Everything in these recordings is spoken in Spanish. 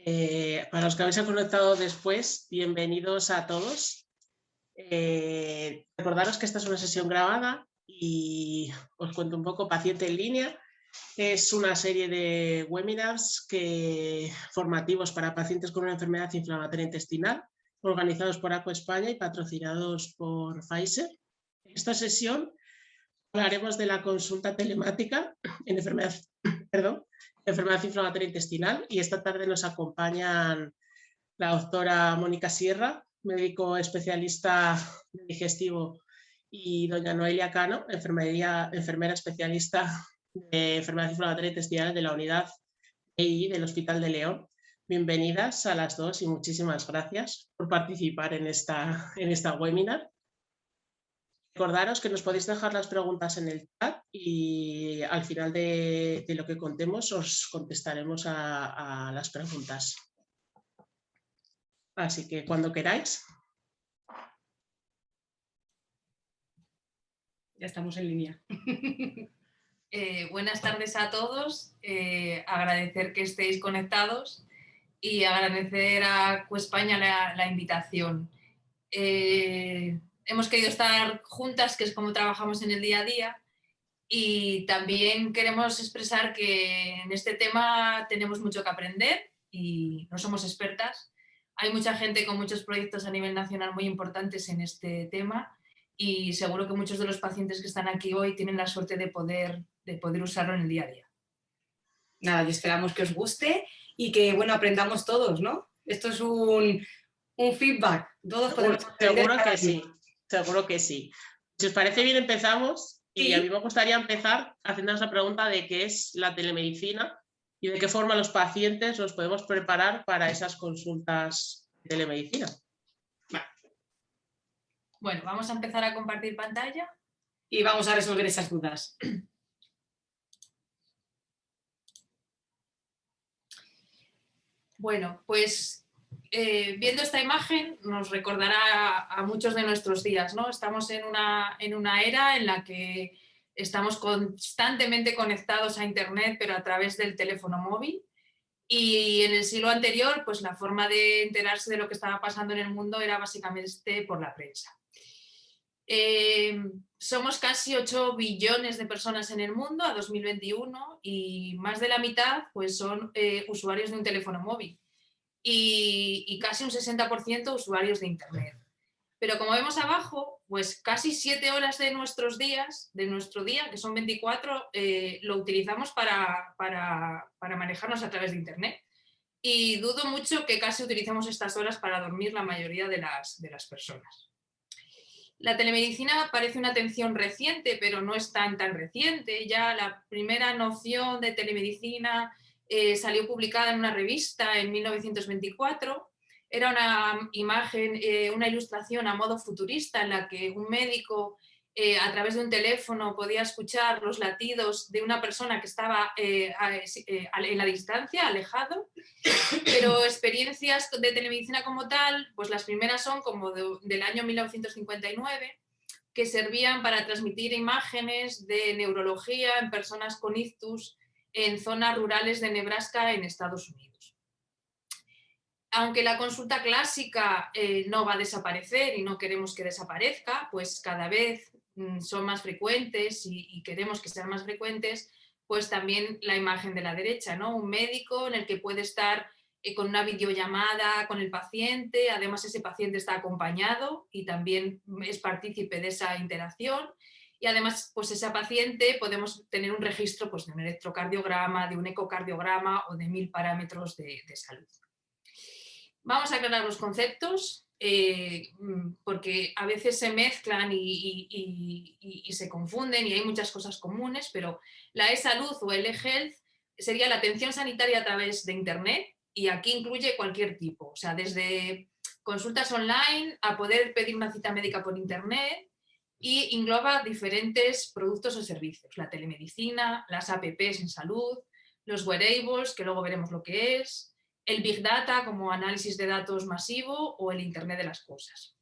Para los que habéis conectado después, bienvenidos a todos. Recordaros que esta es una sesión grabada y os cuento un poco. Paciente en línea es una serie de webinars formativos para pacientes con una enfermedad inflamatoria intestinal, organizados por ACO España y patrocinados por Pfizer. En esta sesión hablaremos de la consulta telemática en enfermedad inflamatoria intestinal, y esta tarde nos acompañan la doctora Mónica Sierra, médico especialista de digestivo, y doña Noelia Cano, enfermera especialista de enfermedad inflamatoria intestinal de la unidad EI del Hospital de León. Bienvenidas a las dos y muchísimas gracias por participar en esta webinar. Recordaros que nos podéis dejar las preguntas en el chat y al final de lo que contemos os contestaremos a las preguntas. Así que cuando queráis. Ya estamos en línea. Buenas tardes a todos. Agradecer que estéis conectados y agradecer a ACO España la invitación. Hemos querido estar juntas, que es como trabajamos en el día a día, y también queremos expresar que en este tema tenemos mucho que aprender y no somos expertas. Hay mucha gente con muchos proyectos a nivel nacional muy importantes en este tema y seguro que muchos de los pacientes que están aquí hoy tienen la suerte de poder usarlo en el día a día. Nada, y esperamos que os guste y que, bueno, aprendamos todos, ¿no? Esto es un feedback. Todos podemos aprender. Seguro que sí. Si os parece bien, empezamos. Sí. Y a mí me gustaría empezar haciendo esa pregunta de qué es la telemedicina y de qué forma los pacientes nos podemos preparar para esas consultas de telemedicina. Bueno, vamos a empezar a compartir pantalla. Y vamos a resolver esas dudas. Bueno, pues viendo esta imagen nos recordará a muchos de nuestros días, ¿no? Estamos en una era en la que estamos constantemente conectados a Internet, pero a través del teléfono móvil. Y en el siglo anterior, pues la forma de enterarse de lo que estaba pasando en el mundo era básicamente por la prensa. Somos casi 8 billones de personas en el mundo a 2021 y más de la mitad pues, son usuarios de un teléfono móvil y casi un 60% usuarios de Internet. Pero como vemos abajo, pues casi 7 horas de nuestro día, que son 24, lo utilizamos para manejarnos a través de Internet. Y dudo mucho que casi utilicemos estas horas para dormir la mayoría de las personas. La telemedicina parece una atención reciente, pero no es tan reciente. Ya la primera noción de telemedicina salió publicada en una revista en 1924. Era una imagen, una ilustración a modo futurista en la que un médico a través de un teléfono podía escuchar los latidos de una persona que estaba en la distancia, alejado, pero experiencias de telemedicina como tal, pues las primeras son como del año 1959, que servían para transmitir imágenes de neurología en personas con ictus en zonas rurales de Nebraska en Estados Unidos. Aunque la consulta clásica no va a desaparecer y no queremos que desaparezca, pues cada vez son más frecuentes y queremos que sean más frecuentes, pues también la imagen de la derecha, ¿no? Un médico en el que puede estar con una videollamada con el paciente, además ese paciente está acompañado y también es partícipe de esa interacción. Y además, pues ese paciente podemos tener un registro pues, de un electrocardiograma, de un ecocardiograma o de 1000 parámetros de salud. Vamos a aclarar los conceptos porque a veces se mezclan y se confunden y hay muchas cosas comunes, pero la e-salud o el e-health sería la atención sanitaria a través de Internet y aquí incluye cualquier tipo, o sea, desde consultas online a poder pedir una cita médica por Internet y engloba diferentes productos o servicios, la telemedicina, las apps en salud, los wearables, que luego veremos lo que es, el Big Data como análisis de datos masivo o el Internet de las cosas.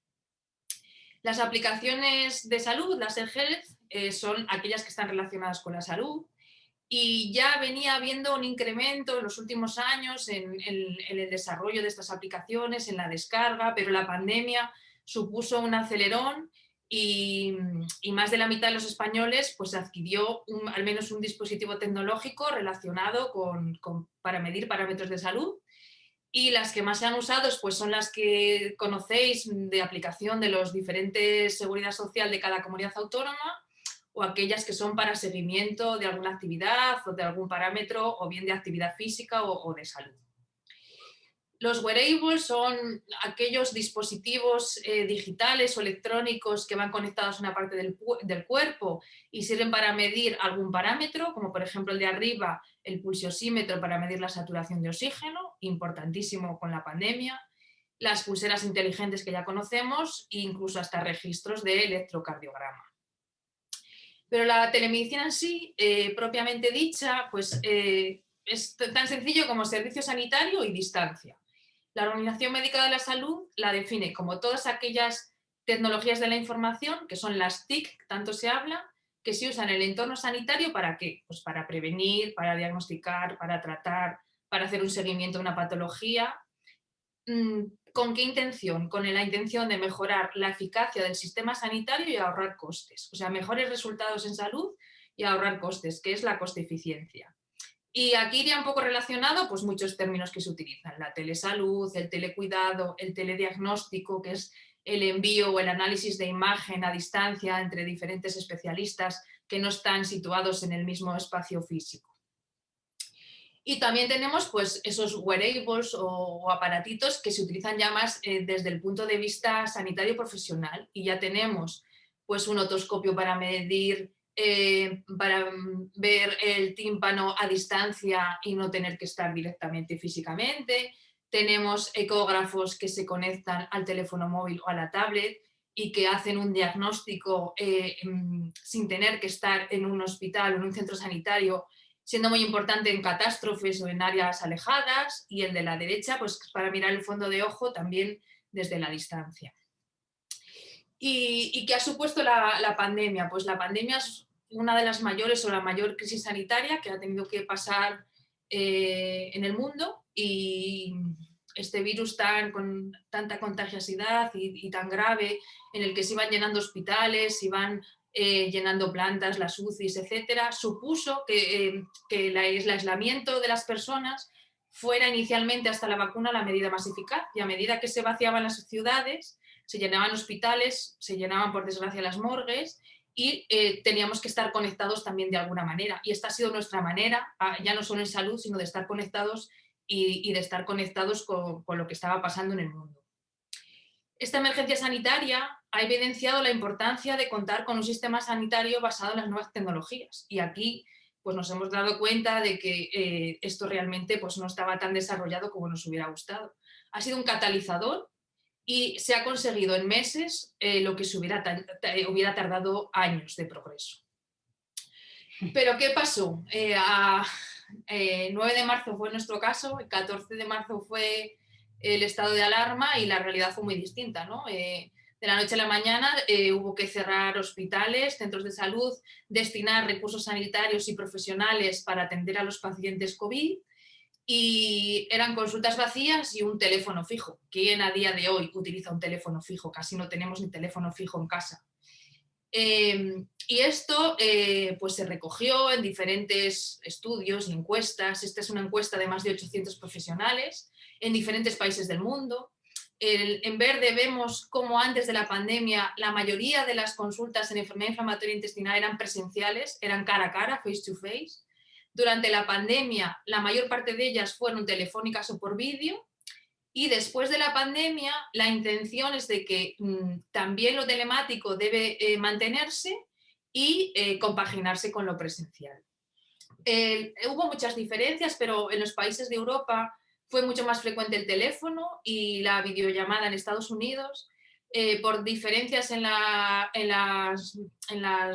Las aplicaciones de salud, las e-health, son aquellas que están relacionadas con la salud y ya venía habiendo un incremento en los últimos años en el desarrollo de estas aplicaciones, en la descarga, pero la pandemia supuso un acelerón y más de la mitad de los españoles pues adquirió al menos un dispositivo tecnológico relacionado para medir parámetros de salud. Y las que más se han usado pues son las que conocéis de aplicación de los diferentes seguridad social de cada comunidad autónoma, o aquellas que son para seguimiento de alguna actividad o de algún parámetro, o bien de actividad física o de salud. Los wearables son aquellos dispositivos digitales o electrónicos que van conectados a una parte del cuerpo y sirven para medir algún parámetro, como por ejemplo el de arriba, el pulsiosímetro para medir la saturación de oxígeno, importantísimo con la pandemia, las pulseras inteligentes que ya conocemos e incluso hasta registros de electrocardiograma. Pero la telemedicina en sí, propiamente dicha, pues es tan sencillo como servicio sanitario y distancia. La Organización Médica de la Salud la define como todas aquellas tecnologías de la información, que son las TIC, que tanto se habla, que se usan en el entorno sanitario. ¿Para qué? Pues para prevenir, para diagnosticar, para tratar, para hacer un seguimiento de una patología. ¿Con qué intención? Con la intención de mejorar la eficacia del sistema sanitario y ahorrar costes. O sea, mejores resultados en salud y ahorrar costes, que es la coste-eficiencia. Y aquí iría un poco relacionado pues muchos términos que se utilizan: la telesalud, el telecuidado, el telediagnóstico, que es el envío o el análisis de imagen a distancia entre diferentes especialistas que no están situados en el mismo espacio físico. Y también tenemos pues esos wearables o aparatitos que se utilizan ya más desde el punto de vista sanitario profesional, y ya tenemos pues un otoscopio para medir, para ver el tímpano a distancia y no tener que estar directamente físicamente. Tenemos ecógrafos que se conectan al teléfono móvil o a la tablet y que hacen un diagnóstico sin tener que estar en un hospital o en un centro sanitario, siendo muy importante en catástrofes o en áreas alejadas. Y el de la derecha, pues para mirar el fondo de ojo también desde la distancia. ¿Y qué ha supuesto la pandemia? Pues la pandemia es una de las mayores o la mayor crisis sanitaria que ha tenido que pasar en el mundo, y este virus con tanta contagiosidad y tan grave, en el que se iban llenando hospitales, se iban llenando plantas, las UCIs, etcétera, supuso que el aislamiento de las personas fuera inicialmente hasta la vacuna la medida más eficaz, y a medida que se vaciaban las ciudades, se llenaban hospitales, se llenaban por desgracia las morgues, y teníamos que estar conectados también de alguna manera. Y esta ha sido nuestra manera, ya no solo en salud, sino de estar conectados y de estar conectados con lo que estaba pasando en el mundo. Esta emergencia sanitaria ha evidenciado la importancia de contar con un sistema sanitario basado en las nuevas tecnologías. Y aquí pues nos hemos dado cuenta de que esto realmente pues no estaba tan desarrollado como nos hubiera gustado. Ha sido un catalizador y se ha conseguido en meses lo que se hubiera tardado años de progreso. Pero ¿qué pasó? 9 de marzo fue nuestro caso, el 14 de marzo fue el estado de alarma, y la realidad fue muy distinta, ¿no? De la noche a la mañana hubo que cerrar hospitales, centros de salud, destinar recursos sanitarios y profesionales para atender a los pacientes COVID, y eran consultas vacías y un teléfono fijo. ¿Quién a día de hoy utiliza un teléfono fijo? Casi no tenemos ni teléfono fijo en casa. Y esto pues se recogió en diferentes estudios y encuestas. Esta es una encuesta de más de 800 profesionales en diferentes países del mundo. En verde vemos cómo antes de la pandemia la mayoría de las consultas en enfermedad inflamatoria intestinal eran presenciales, eran cara a cara, face to face. Durante la pandemia la mayor parte de ellas fueron telefónicas o por vídeo. Y después de la pandemia, la intención es de que también lo telemático debe mantenerse y compaginarse con lo presencial. Hubo muchas diferencias, pero en los países de Europa fue mucho más frecuente el teléfono y la videollamada en Estados Unidos, por diferencias en la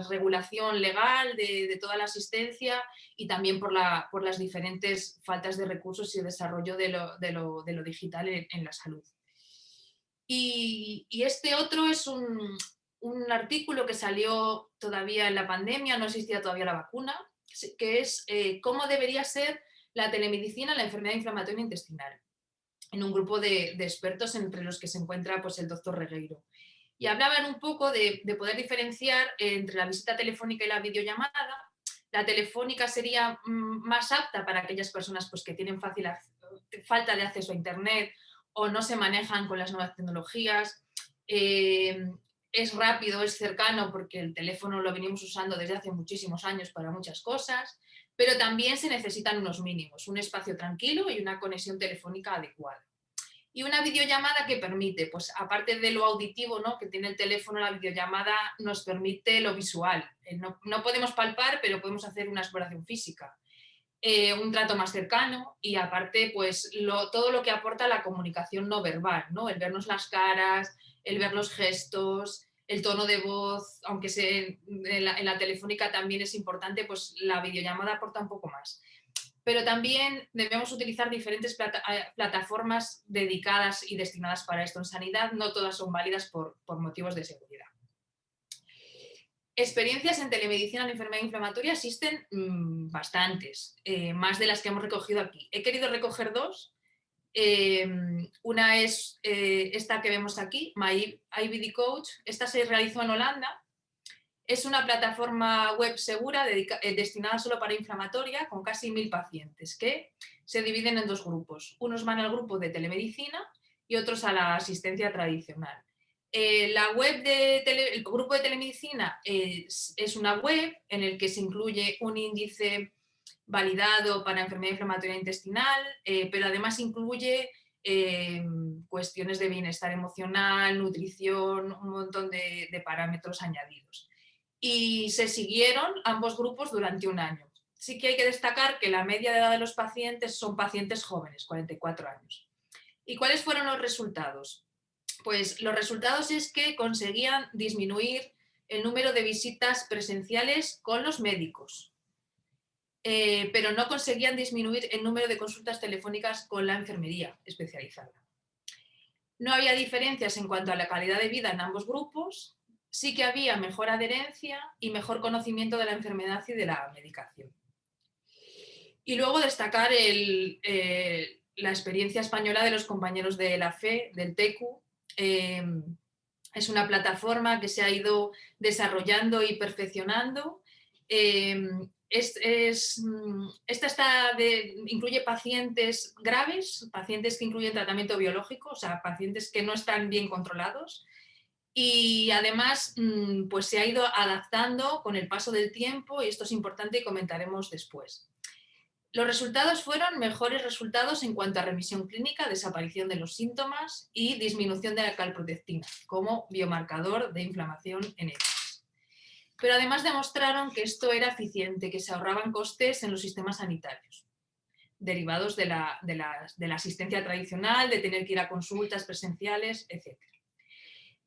regulación legal de toda la asistencia, y también por las diferentes faltas de recursos y desarrollo de lo digital en la salud. Y este otro es un artículo que salió todavía en la pandemia, no existía todavía la vacuna, que es cómo debería ser la telemedicina en la enfermedad inflamatoria intestinal, en un grupo de expertos entre los que se encuentra pues, el doctor Regueiro. Y hablaban un poco de poder diferenciar entre la visita telefónica y la videollamada. La telefónica sería más apta para aquellas personas pues, que tienen falta de acceso a Internet o no se manejan con las nuevas tecnologías. Es rápido, es cercano, porque el teléfono lo venimos usando desde hace muchísimos años para muchas cosas, pero también se necesitan unos mínimos, un espacio tranquilo y una conexión telefónica adecuada. Y una videollamada que permite, pues aparte de lo auditivo, ¿no?, que tiene el teléfono, la videollamada nos permite lo visual. No podemos palpar, pero podemos hacer una exploración física. Un trato más cercano y aparte, pues todo lo que aporta la comunicación no verbal, ¿no? El vernos las caras, el ver los gestos, el tono de voz, aunque en la telefónica también es importante, pues la videollamada aporta un poco más. Pero también debemos utilizar diferentes plataformas dedicadas y destinadas para esto en sanidad. No todas son válidas por motivos de seguridad. Experiencias en telemedicina en enfermedad inflamatoria existen bastantes, más de las que hemos recogido aquí. He querido recoger dos. Una es esta que vemos aquí, My IBD Coach. Esta se realizó en Holanda. Es una plataforma web segura destinada solo para inflamatoria, con casi 1000 pacientes, que se dividen en dos grupos. Unos van al grupo de telemedicina y otros a la asistencia tradicional. El grupo de telemedicina es una web en el que se incluye un índice validado para enfermedad inflamatoria intestinal, pero además incluye cuestiones de bienestar emocional, nutrición, un montón de parámetros añadidos. Y se siguieron ambos grupos durante un año. Sí que hay que destacar que la media de edad de los pacientes son pacientes jóvenes, 44 años. ¿Y cuáles fueron los resultados? Pues los resultados es que conseguían disminuir el número de visitas presenciales con los médicos, pero no conseguían disminuir el número de consultas telefónicas con la enfermería especializada. No había diferencias en cuanto a la calidad de vida en ambos grupos. Sí que había mejor adherencia y mejor conocimiento de la enfermedad y de la medicación. Y luego destacar la experiencia española de los compañeros de la FE, del TECU. Es una plataforma que se ha ido desarrollando y perfeccionando. Incluye pacientes graves, pacientes que incluyen tratamiento biológico, o sea, pacientes que no están bien controlados. Y además pues se ha ido adaptando con el paso del tiempo, y esto es importante y comentaremos después. Los resultados fueron mejores resultados en cuanto a remisión clínica, desaparición de los síntomas y disminución de la calprotectina como biomarcador de inflamación en heridas. Pero además demostraron que esto era eficiente, que se ahorraban costes en los sistemas sanitarios, derivados de la asistencia tradicional, de tener que ir a consultas presenciales, etc.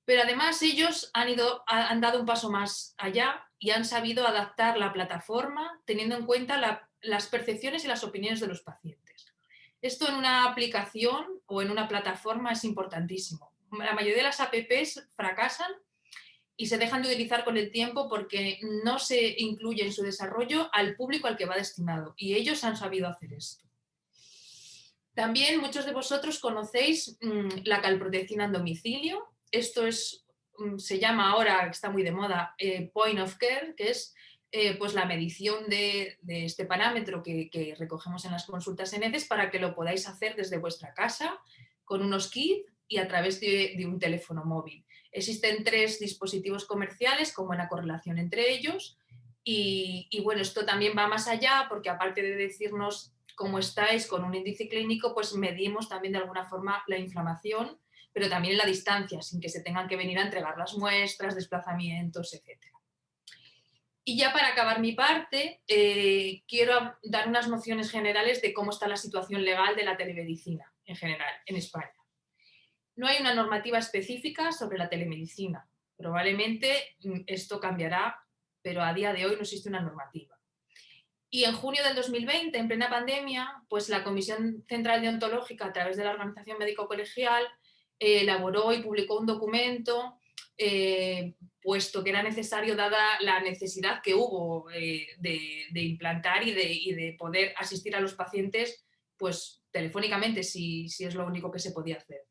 Pero además ellos han dado un paso más allá y han sabido adaptar la plataforma teniendo en cuenta las percepciones y las opiniones de los pacientes. Esto en una aplicación o en una plataforma es importantísimo. La mayoría de las apps fracasan y se dejan de utilizar con el tiempo porque no se incluye en su desarrollo al público al que va destinado, y ellos han sabido hacer esto. También muchos de vosotros conocéis la calprotectina en domicilio. Esto se llama ahora, está muy de moda, Point of Care, que es pues la medición de este parámetro que recogemos en las consultas en ECES para que lo podáis hacer desde vuestra casa con unos kits y a través de un teléfono móvil. Existen 3 dispositivos comerciales con buena correlación entre ellos y bueno, esto también va más allá porque aparte de decirnos cómo estáis con un índice clínico, pues medimos también de alguna forma la inflamación, pero también la distancia, sin que se tengan que venir a entregar las muestras, desplazamientos, etc. Y ya para acabar mi parte, quiero dar unas nociones generales de cómo está la situación legal de la telemedicina en general en España. No hay una normativa específica sobre la telemedicina. Probablemente esto cambiará, pero a día de hoy no existe una normativa. Y en junio del 2020, en plena pandemia, pues la Comisión Central Deontológica, a través de la Organización Médico Colegial, elaboró y publicó un documento puesto que era necesario dada la necesidad que hubo de implantar y de poder asistir a los pacientes pues, telefónicamente, si es lo único que se podía hacer.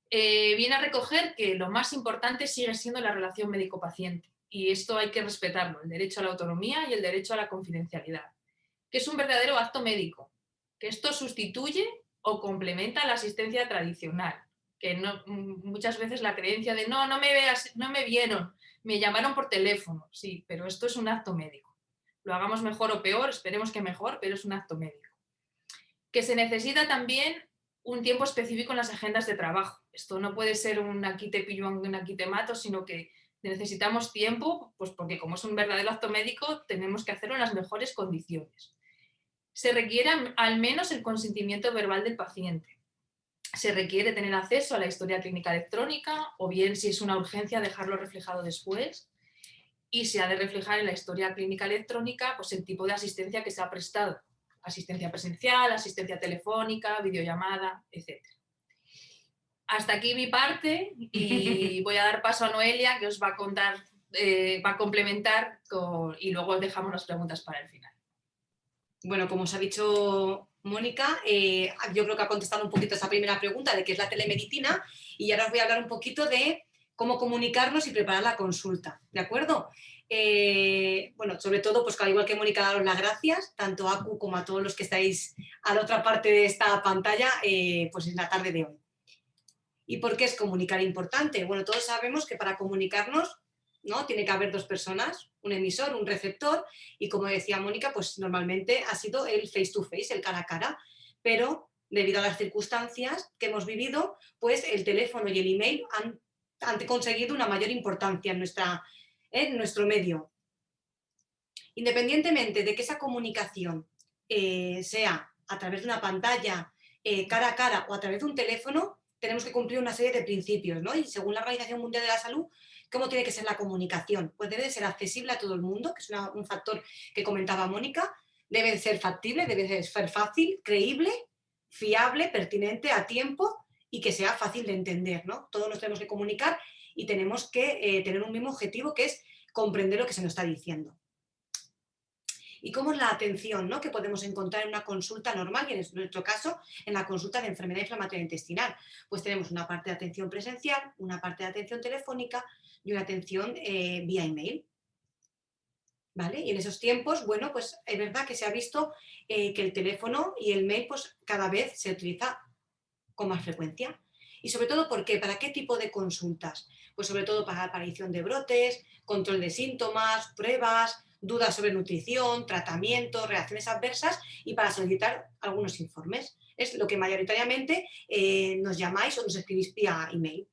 Viene a recoger que lo más importante sigue siendo la relación médico-paciente, y esto hay que respetarlo, el derecho a la autonomía y el derecho a la confidencialidad, que es un verdadero acto médico, que esto sustituye o complementa la asistencia tradicional, que muchas veces la creencia de no me vieron, me llamaron por teléfono, sí, pero esto es un acto médico. Lo hagamos mejor o peor, esperemos que mejor, pero es un acto médico. Que se necesita también un tiempo específico en las agendas de trabajo. Esto no puede ser un aquí te pillo, un aquí te mato, sino que necesitamos tiempo, pues porque como es un verdadero acto médico, tenemos que hacerlo en las mejores condiciones. Se requiere al menos el consentimiento verbal del paciente. Se requiere tener acceso a la historia clínica electrónica, o bien, si es una urgencia, dejarlo reflejado después. Y se ha de reflejar en la historia clínica electrónica pues, el tipo de asistencia que se ha prestado. Asistencia presencial, asistencia telefónica, videollamada, etc. Hasta aquí mi parte y voy a dar paso a Noelia, que os va a contar, va a complementar y luego dejamos las preguntas para el final. Bueno, como os ha dicho Mónica, yo creo que ha contestado un poquito esa primera pregunta de qué es la telemedicina, y ahora os voy a hablar un poquito de cómo comunicarnos y preparar la consulta, ¿de acuerdo? Bueno, sobre todo, pues al igual que Mónica, daros las gracias, tanto a Aku como a todos los que estáis a la otra parte de esta pantalla, pues en la tarde de hoy. ¿Y por qué es comunicar importante? Bueno, todos sabemos que para comunicarnos, ¿no? Tiene que haber dos personas, un emisor, un receptor, y como decía Mónica, pues normalmente ha sido el face to face, el cara a cara, pero debido a las circunstancias que hemos vivido, pues el teléfono y el email han conseguido una mayor importancia en nuestro medio. Independientemente de que esa comunicación sea a través de una pantalla, cara a cara o a través de un teléfono, tenemos que cumplir una serie de principios, ¿no? Y según la Organización Mundial de la Salud, ¿cómo tiene que ser la comunicación? Pues debe de ser accesible a todo el mundo, que es un factor que comentaba Mónica, debe de ser factible, debe de ser fácil, creíble, fiable, pertinente, a tiempo y que sea fácil de entender, ¿no? Todos nos tenemos que comunicar y tenemos que tener un mismo objetivo, que es comprender lo que se nos está diciendo. ¿Y cómo es la atención, ¿no? que podemos encontrar en una consulta normal, y en nuestro caso en la consulta de enfermedad inflamatoria intestinal? Pues tenemos una parte de atención presencial, una parte de atención telefónica y una atención vía email. ¿Vale? Y en esos tiempos, bueno, pues es verdad que se ha visto que el teléfono y el mail pues cada vez se utiliza con más frecuencia. Y sobre todo, ¿por qué? ¿Para qué tipo de consultas? Pues sobre todo para la aparición de brotes, control de síntomas, pruebas, dudas sobre nutrición, tratamiento, reacciones adversas y para solicitar algunos informes. Es lo que mayoritariamente nos llamáis o nos escribís vía email.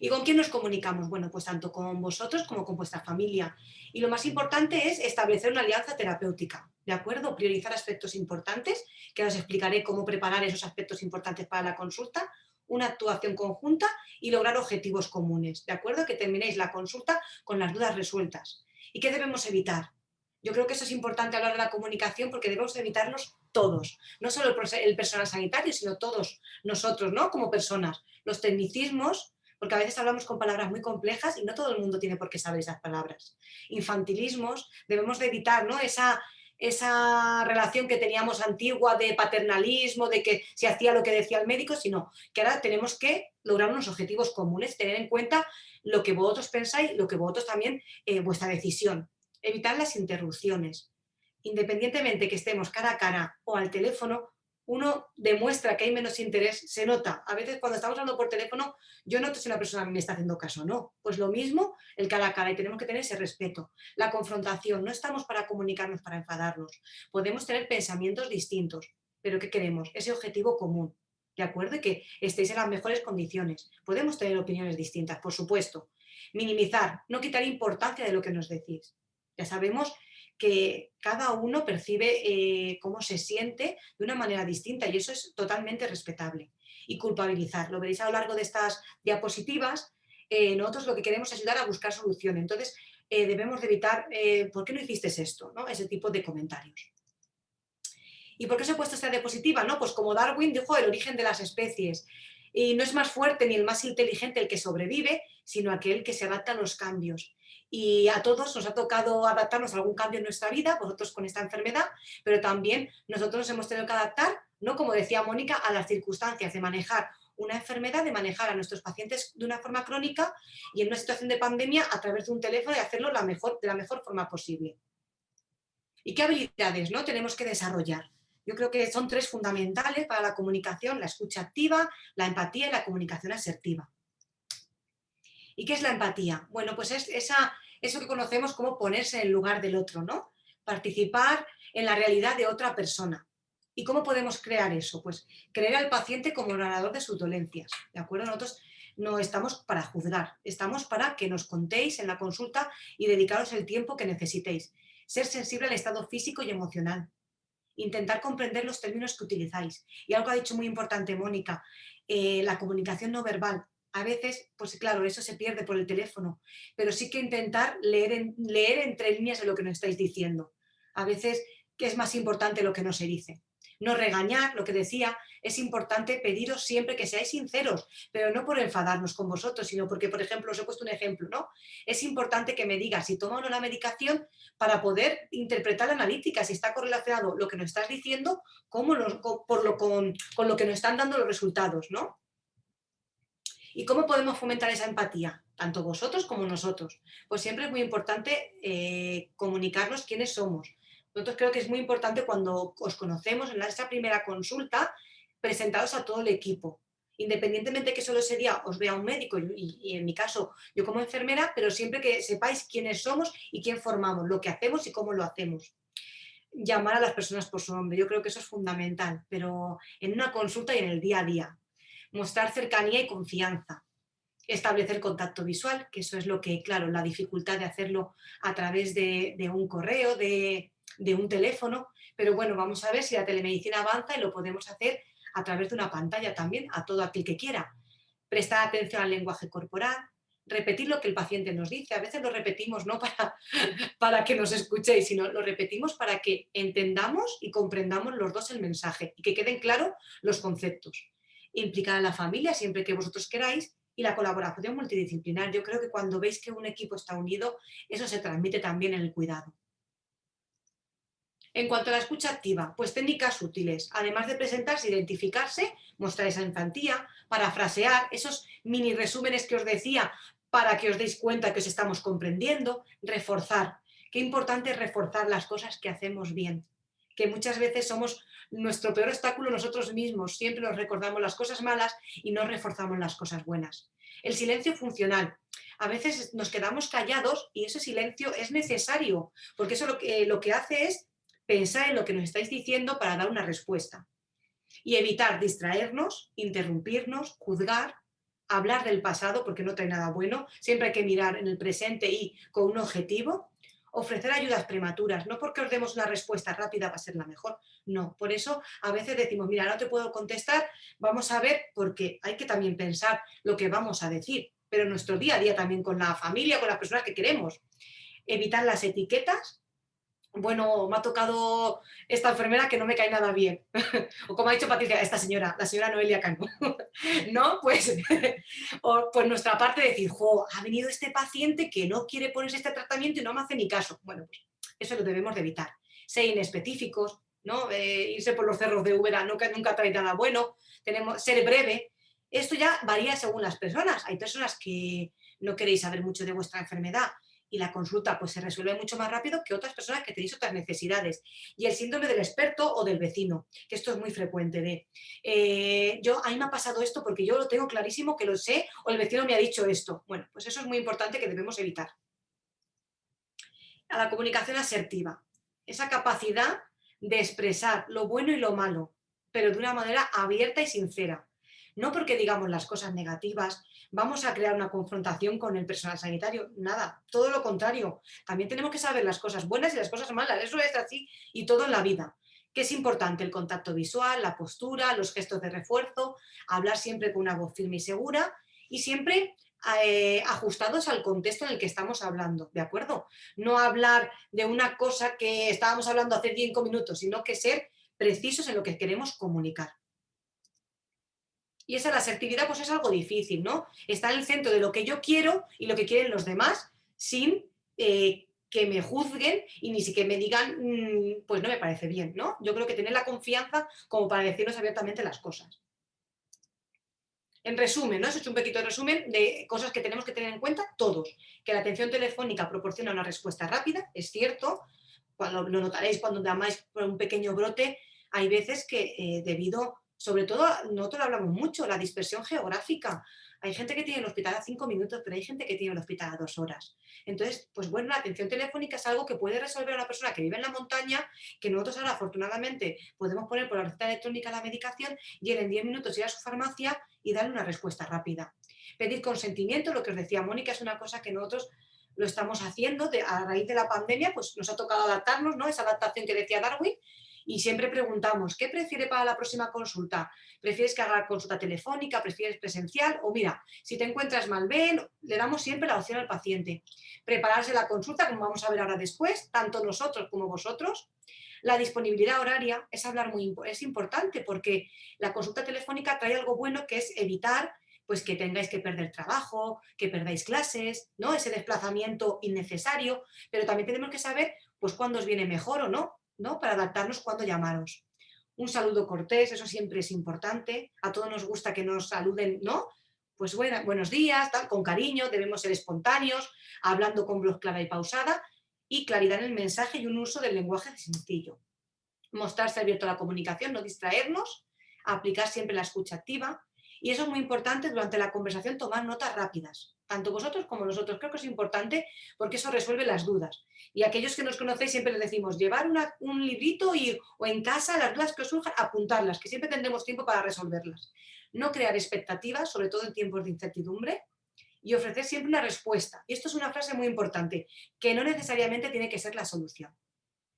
¿Y con quién nos comunicamos? Bueno, pues tanto con vosotros como con vuestra familia. Y lo más importante es establecer una alianza terapéutica, ¿de acuerdo? Priorizar aspectos importantes, que os explicaré cómo preparar esos aspectos importantes para la consulta, una actuación conjunta y lograr objetivos comunes, ¿de acuerdo? Que terminéis la consulta con las dudas resueltas. ¿Y qué debemos evitar? Yo creo que eso es importante hablar de la comunicación porque debemos evitarnos todos, no solo el personal sanitario, sino todos nosotros, ¿no? Como personas. Los tecnicismos, porque a veces hablamos con palabras muy complejas y no todo el mundo tiene por qué saber esas palabras. Infantilismos, debemos de evitar, ¿no? esa relación que teníamos antigua de paternalismo, de que se hacía lo que decía el médico, sino que ahora tenemos que lograr unos objetivos comunes, tener en cuenta lo que vosotros pensáis, lo que vosotros también, vuestra decisión. Evitar las interrupciones. Independientemente que estemos cara a cara o al teléfono, uno demuestra que hay menos interés, se nota. A veces cuando estamos hablando por teléfono, yo noto si una persona me está haciendo caso o no. Pues lo mismo el cara a cara y tenemos que tener ese respeto. La confrontación, no estamos para comunicarnos, para enfadarnos. Podemos tener pensamientos distintos, pero ¿qué queremos? Ese objetivo común, ¿de acuerdo? Y que estéis en las mejores condiciones. Podemos tener opiniones distintas, por supuesto. Minimizar, no quitar importancia de lo que nos decís. Ya sabemos que cada uno percibe cómo se siente de una manera distinta y eso es totalmente respetable. Y culpabilizar, lo veréis a lo largo de estas diapositivas, nosotros lo que queremos es ayudar a buscar soluciones. Entonces debemos de evitar, ¿por qué no hiciste esto? ¿No? Ese tipo de comentarios. ¿Y por qué os he puesto esta diapositiva? ¿No? Pues como Darwin dijo, el origen de las especies. Y no es más fuerte ni el más inteligente el que sobrevive, sino aquel que se adapta a los cambios. Y a todos nos ha tocado adaptarnos a algún cambio en nuestra vida, vosotros con esta enfermedad, pero también nosotros nos hemos tenido que adaptar, no como decía Mónica, a las circunstancias de manejar una enfermedad, de manejar a nuestros pacientes de una forma crónica y en una situación de pandemia a través de un teléfono y hacerlo de la mejor forma posible. ¿Y qué habilidades, no, tenemos que desarrollar? Yo creo que son 3 fundamentales para la comunicación: la escucha activa, la empatía y la comunicación asertiva. ¿Y qué es la empatía? Bueno, pues es eso que conocemos como ponerse en el lugar del otro, ¿no? Participar en la realidad de otra persona. ¿Y cómo podemos crear eso? Pues creer al paciente como narrador de sus dolencias, ¿de acuerdo? Nosotros no estamos para juzgar, estamos para que nos contéis en la consulta y dedicaros el tiempo que necesitéis. Ser sensible al estado físico y emocional. Intentar comprender los términos que utilizáis. Y algo que ha dicho muy importante Mónica, la comunicación no verbal. A veces, pues claro, eso se pierde por el teléfono, pero sí que intentar leer entre líneas de lo que nos estáis diciendo. A veces que es más importante lo que no se dice. No regañar, lo que decía, es importante pediros siempre que seáis sinceros, pero no por enfadarnos con vosotros, sino porque, por ejemplo, os he puesto un ejemplo, ¿no? Es importante que me digas si toma o no la medicación para poder interpretar la analítica, si está correlacionado lo que nos estás diciendo con lo que nos están dando los resultados, ¿no? ¿Y cómo podemos fomentar esa empatía? Tanto vosotros como nosotros. Pues siempre es muy importante comunicarnos quiénes somos. Nosotros creo que es muy importante cuando os conocemos en esta primera consulta, presentaros a todo el equipo. Independientemente que solo ese día os vea un médico y en mi caso yo como enfermera, pero siempre que sepáis quiénes somos y quién formamos, lo que hacemos y cómo lo hacemos. Llamar a las personas por su nombre, yo creo que eso es fundamental, pero en una consulta y en el día a día. Mostrar cercanía y confianza. Establecer contacto visual, que eso es lo que, claro, la dificultad de hacerlo a través de un correo, de un teléfono, pero bueno, vamos a ver si la telemedicina avanza y lo podemos hacer a través de una pantalla también, a todo aquel que quiera. Prestar atención al lenguaje corporal, repetir lo que el paciente nos dice. A veces lo repetimos no para que nos escuchéis, sino lo repetimos para que entendamos y comprendamos los dos el mensaje y que queden claros los conceptos. Implicar a la familia siempre que vosotros queráis y la colaboración multidisciplinar. Yo creo que cuando veis que un equipo está unido, eso se transmite también en el cuidado. En cuanto a la escucha activa, pues técnicas útiles. Además de presentarse, identificarse, mostrar esa empatía, parafrasear, esos mini resúmenes que os decía para que os deis cuenta que os estamos comprendiendo, reforzar. Qué importante es reforzar las cosas que hacemos bien, que muchas veces somos nuestro peor obstáculo nosotros mismos, siempre nos recordamos las cosas malas y no reforzamos las cosas buenas. El silencio funcional. A veces nos quedamos callados y ese silencio es necesario, porque eso lo que hace es pensar en lo que nos estáis diciendo para dar una respuesta. Y evitar distraernos, interrumpirnos, juzgar, hablar del pasado porque no trae nada bueno. Siempre hay que mirar en el presente y con un objetivo. Ofrecer ayudas prematuras, no porque os demos una respuesta rápida va a ser la mejor, no. Por eso a veces decimos, mira, no te puedo contestar, vamos a ver, porque hay que también pensar lo que vamos a decir, pero en nuestro día a día también con la familia, con las personas que queremos. Evitar las etiquetas. Bueno, me ha tocado esta enfermera que no me cae nada bien. O como ha dicho Patricia, esta señora, la señora Noelia Cano. ¿No? Pues, o por nuestra parte decir, jo, ha venido este paciente que no quiere ponerse este tratamiento y no me hace ni caso. Bueno, pues eso lo debemos de evitar. Ser inespecíficos, ¿no? Irse por los cerros de Úbeda nunca trae nada bueno. Ser breve. Esto ya varía según las personas. Hay personas que no queréis saber mucho de vuestra enfermedad y la consulta pues se resuelve mucho más rápido que otras personas que tenéis otras necesidades. Y el síndrome del experto o del vecino, que esto es muy frecuente a mí me ha pasado esto porque yo lo tengo clarísimo que lo sé o el vecino me ha dicho esto. Bueno, pues eso es muy importante que debemos evitar. A la comunicación asertiva, esa capacidad de expresar lo bueno y lo malo, pero de una manera abierta y sincera. No porque digamos las cosas negativas, vamos a crear una confrontación con el personal sanitario, nada, todo lo contrario. También tenemos que saber las cosas buenas y las cosas malas, eso es así y todo en la vida. ¿Qué es importante? El contacto visual, la postura, los gestos de refuerzo, hablar siempre con una voz firme y segura y siempre ajustados al contexto en el que estamos hablando, ¿de acuerdo? No hablar de una cosa que estábamos hablando hace 5 minutos, sino que ser precisos en lo que queremos comunicar. Y esa la asertividad pues es algo difícil, ¿no? Está en el centro de lo que yo quiero y lo que quieren los demás sin que me juzguen y ni siquiera me digan, pues no me parece bien, ¿no? Yo creo que tener la confianza como para decirnos abiertamente las cosas. En resumen, ¿no? Eso es un pequeño resumen de cosas que tenemos que tener en cuenta todos. Que la atención telefónica proporciona una respuesta rápida, es cierto. Cuando lo notaréis cuando llamáis por un pequeño brote, hay veces que debido, sobre todo, nosotros lo hablamos mucho, la dispersión geográfica. Hay gente que tiene el hospital a 5 minutos, pero hay gente que tiene el hospital a 2 horas. Entonces, pues bueno, la atención telefónica es algo que puede resolver una persona que vive en la montaña, que nosotros ahora afortunadamente podemos poner por la receta electrónica la medicación y él en 10 minutos ir a su farmacia y darle una respuesta rápida. Pedir consentimiento, lo que os decía Mónica, es una cosa que nosotros lo estamos haciendo a raíz de la pandemia, pues nos ha tocado adaptarnos, ¿no? Esa adaptación que decía Darwin, y siempre preguntamos, ¿qué prefiere para la próxima consulta? ¿Prefieres que haga consulta telefónica? ¿Prefieres presencial? O mira, si te encuentras mal, ven, le damos siempre la opción al paciente. Prepararse la consulta, como vamos a ver ahora después, tanto nosotros como vosotros. La disponibilidad horaria es importante porque la consulta telefónica trae algo bueno que es evitar pues que tengáis que perder trabajo, que perdáis clases, ¿no? Ese desplazamiento innecesario, pero también tenemos que saber pues cuándo os viene mejor o no, ¿no? Para adaptarnos cuándo llamaros. Un saludo cortés, eso siempre es importante. A todos nos gusta que nos saluden, ¿no? Pues buenos días, tal, con cariño, debemos ser espontáneos, hablando con voz clara y pausada, y claridad en el mensaje y un uso del lenguaje sencillo. Mostrarse abierto a la comunicación, no distraernos, aplicar siempre la escucha activa. Y eso es muy importante durante la conversación, tomar notas rápidas. Tanto vosotros como nosotros. Creo que es importante porque eso resuelve las dudas. Y a aquellos que nos conocéis siempre les decimos llevar un librito o en casa las dudas que os surjan, apuntarlas, que siempre tendremos tiempo para resolverlas. No crear expectativas, sobre todo en tiempos de incertidumbre, y ofrecer siempre una respuesta. Y esto es una frase muy importante, que no necesariamente tiene que ser la solución.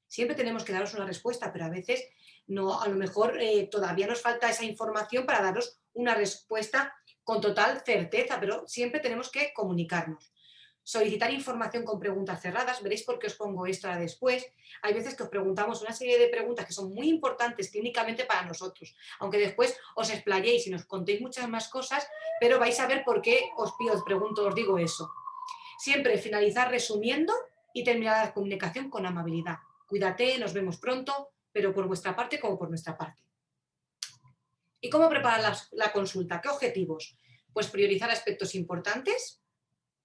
Siempre tenemos que daros una respuesta, pero a veces no, a lo mejor todavía nos falta esa información para daros una respuesta con total certeza, pero siempre tenemos que comunicarnos. Solicitar información con preguntas cerradas, veréis por qué os pongo esto ahora después. Hay veces que os preguntamos una serie de preguntas que son muy importantes clínicamente para nosotros, aunque después os explayéis y nos contéis muchas más cosas, pero vais a ver por qué os pregunto, os digo eso. Siempre finalizar resumiendo y terminar la comunicación con amabilidad. Cuídate, nos vemos pronto, pero por vuestra parte como por nuestra parte. ¿Y cómo preparar la consulta? ¿Qué objetivos? Pues priorizar aspectos importantes,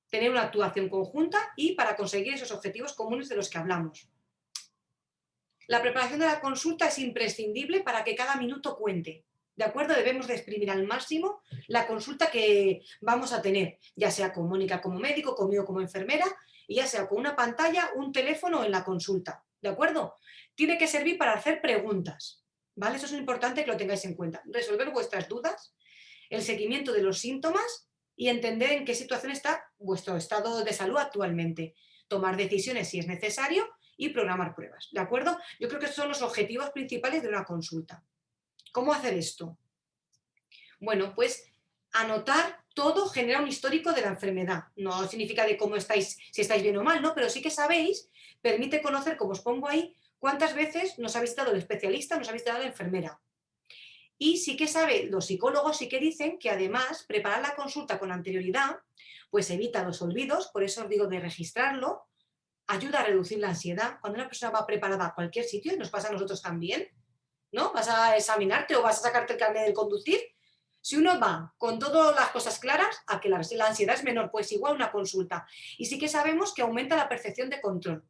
tener una actuación conjunta y para conseguir esos objetivos comunes de los que hablamos. La preparación de la consulta es imprescindible para que cada minuto cuente. ¿De acuerdo? Debemos de exprimir al máximo la consulta que vamos a tener, ya sea con Mónica como médico, conmigo como enfermera, y ya sea con una pantalla, un teléfono en la consulta. ¿De acuerdo? Tiene que servir para hacer preguntas, ¿vale? Eso es importante que lo tengáis en cuenta. Resolver vuestras dudas, el seguimiento de los síntomas y entender en qué situación está vuestro estado de salud actualmente. Tomar decisiones si es necesario y programar pruebas, ¿de acuerdo? Yo creo que esos son los objetivos principales de una consulta. ¿Cómo hacer esto? Bueno, pues anotar todo genera un histórico de la enfermedad. No significa de cómo estáis, si estáis bien o mal, ¿no? Pero sí que sabéis, permite conocer, como os pongo ahí, cuántas veces nos ha visitado el especialista, nos ha visitado la enfermera. Y sí que sabe, los psicólogos sí que dicen que además preparar la consulta con anterioridad, pues evita los olvidos, por eso os digo de registrarlo, ayuda a reducir la ansiedad. Cuando una persona va preparada a cualquier sitio, y nos pasa a nosotros también, ¿no? Vas a examinarte o vas a sacarte el carnet de conducir. Si uno va con todas las cosas claras, a que la ansiedad es menor, pues igual una consulta. Y sí que sabemos que aumenta la percepción de control.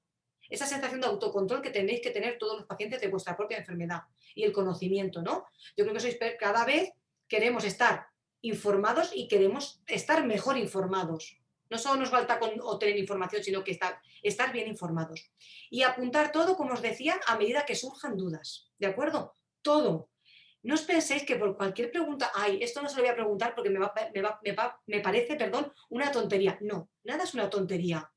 Esa sensación de autocontrol que tenéis que tener todos los pacientes de vuestra propia enfermedad y el conocimiento, ¿no? Yo creo que cada vez queremos estar informados y queremos estar mejor informados. No solo nos falta obtener información, sino que estar bien informados. Y apuntar todo, como os decía, a medida que surjan dudas. ¿De acuerdo? Todo. No os penséis que por cualquier pregunta, ay, esto no se lo voy a preguntar porque me parece, una tontería. No, nada es una tontería.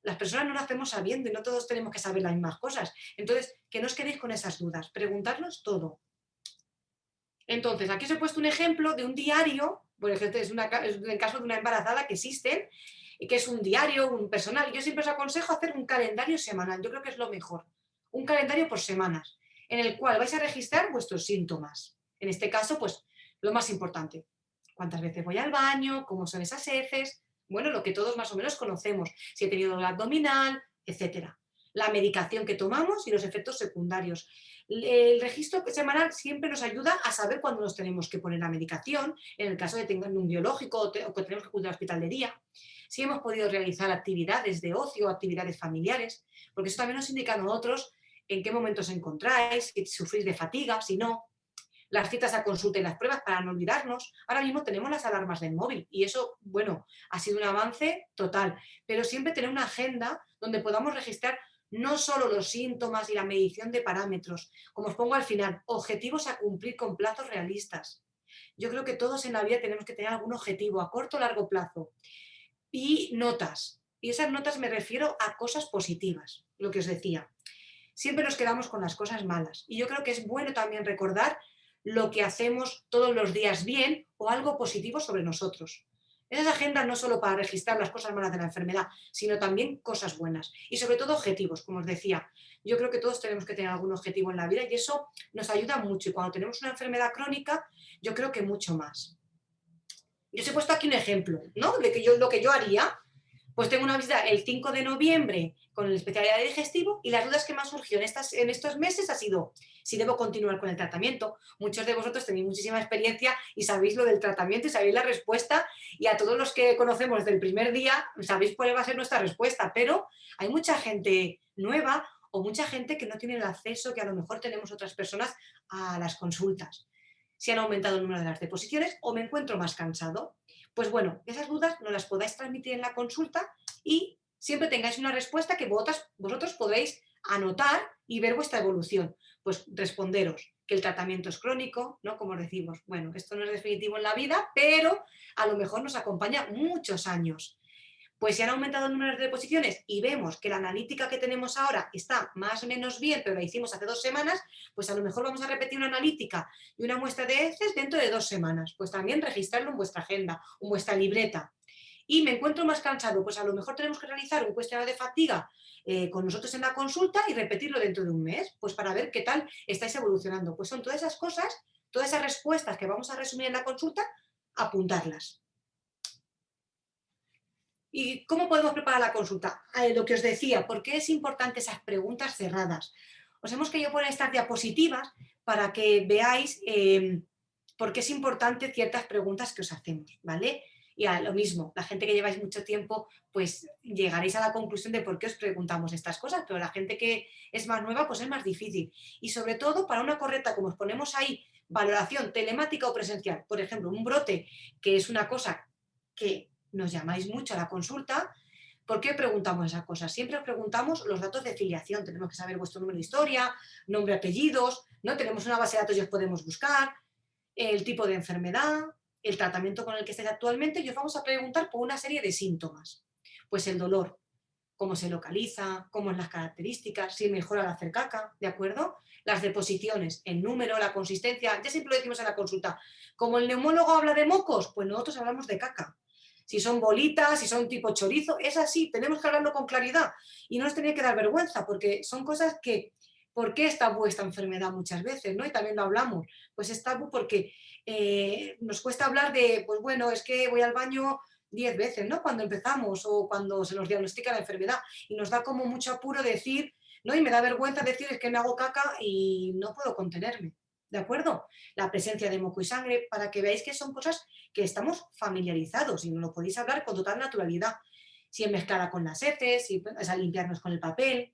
Las personas no lo hacemos sabiendo y no todos tenemos que saber las mismas cosas. Entonces, que no os quedéis con esas dudas. Preguntarnos todo. Entonces, aquí os he puesto un ejemplo de un diario, por ejemplo, es el caso de una embarazada que existen, y que es un diario, un personal. Yo siempre os aconsejo hacer un calendario semanal. Yo creo que es lo mejor. Un calendario por semanas, en el cual vais a registrar vuestros síntomas. En este caso, pues, lo más importante. ¿Cuántas veces voy al baño? ¿Cómo son esas heces? Bueno, lo que todos más o menos conocemos, si he tenido dolor abdominal, etcétera. La medicación que tomamos y los efectos secundarios. El registro semanal siempre nos ayuda a saber cuándo nos tenemos que poner la medicación, en el caso de tener un biológico o que tenemos que acudir al hospital de día. Si hemos podido realizar actividades de ocio, actividades familiares, porque eso también nos indica a nosotros en qué momento os encontráis, si sufrís de fatiga, si no. Las citas a consulta y las pruebas para no olvidarnos. Ahora mismo tenemos las alarmas del móvil y eso, bueno, ha sido un avance total. Pero siempre tener una agenda donde podamos registrar no solo los síntomas y la medición de parámetros, como os pongo al final, objetivos a cumplir con plazos realistas. Yo creo que todos en la vida tenemos que tener algún objetivo a corto o largo plazo. Y notas. Y esas notas me refiero a cosas positivas, lo que os decía. Siempre nos quedamos con las cosas malas. Y yo creo que es bueno también recordar lo que hacemos todos los días bien o algo positivo sobre nosotros. Esas agendas no solo para registrar las cosas malas de la enfermedad, sino también cosas buenas y sobre todo objetivos, como os decía. Yo creo que todos tenemos que tener algún objetivo en la vida y eso nos ayuda mucho y cuando tenemos una enfermedad crónica, yo creo que mucho más. Yo os he puesto aquí un ejemplo, ¿no? De que lo que yo haría. Pues tengo una visita el 5 de noviembre con el especialista de digestivo y las dudas que me han surgido en estos meses ha sido si debo continuar con el tratamiento. Muchos de vosotros tenéis muchísima experiencia y sabéis lo del tratamiento y sabéis la respuesta y a todos los que conocemos desde el primer día sabéis cuál va a ser nuestra respuesta, pero hay mucha gente nueva o mucha gente que no tiene el acceso que a lo mejor tenemos otras personas a las consultas. Si han aumentado el número de las deposiciones o me encuentro más cansado. Pues bueno, esas dudas no las podáis transmitir en la consulta y siempre tengáis una respuesta que vosotros podéis anotar y ver vuestra evolución. Pues responderos que el tratamiento es crónico, ¿no? Como decimos, bueno, esto no es definitivo en la vida, pero a lo mejor nos acompaña muchos años. Pues si han aumentado el número de deposiciones y vemos que la analítica que tenemos ahora está más o menos bien, pero la hicimos hace 2 semanas, pues a lo mejor vamos a repetir una analítica y una muestra de heces dentro de 2 semanas. Pues también registrarlo en vuestra agenda o en vuestra libreta. Y me encuentro más cansado, pues a lo mejor tenemos que realizar un cuestionario de fatiga con nosotros en la consulta y repetirlo dentro de un mes, pues para ver qué tal estáis evolucionando. Pues son todas esas cosas, todas esas respuestas que vamos a resumir en la consulta, apuntarlas. ¿Y cómo podemos preparar la consulta? Lo que os decía, ¿por qué es importante esas preguntas cerradas? Os hemos querido poner estas diapositivas para que veáis por qué es importante ciertas preguntas que os hacemos, ¿vale? Y a lo mismo, la gente que lleváis mucho tiempo, pues llegaréis a la conclusión de por qué os preguntamos estas cosas, pero la gente que es más nueva, pues es más difícil. Y sobre todo, para una correcta, como os ponemos ahí, valoración telemática o presencial. Por ejemplo, un brote, que es una cosa que nos llamáis mucho a la consulta, ¿por qué preguntamos esas cosas? Siempre os preguntamos los datos de filiación, tenemos que saber vuestro número de historia, nombre, apellidos, ¿no? Tenemos una base de datos y os podemos buscar, el tipo de enfermedad, el tratamiento con el que estáis actualmente y os vamos a preguntar por una serie de síntomas. Pues el dolor, cómo se localiza, cómo son las características, si mejora al hacer caca, ¿de acuerdo? Las deposiciones, el número, la consistencia, ya siempre lo decimos en la consulta. Como el neumólogo habla de mocos, pues nosotros hablamos de caca. Si son bolitas, si son tipo chorizo, es así, tenemos que hablarlo con claridad y no nos tiene que dar vergüenza porque son cosas que, ¿por qué es tabú esta enfermedad muchas veces? ¿No? Y también lo hablamos, pues es tabú porque nos cuesta hablar de, pues bueno, es que voy al baño 10 veces, ¿no? Cuando empezamos o cuando se nos diagnostica la enfermedad y nos da como mucho apuro decir, ¿no? Y me da vergüenza decir es que me hago caca y no puedo contenerme. ¿De acuerdo? La presencia de moco y sangre, para que veáis que son cosas que estamos familiarizados y nos lo podéis hablar con total naturalidad. Si es mezclada con las heces, si es a limpiarnos con el papel.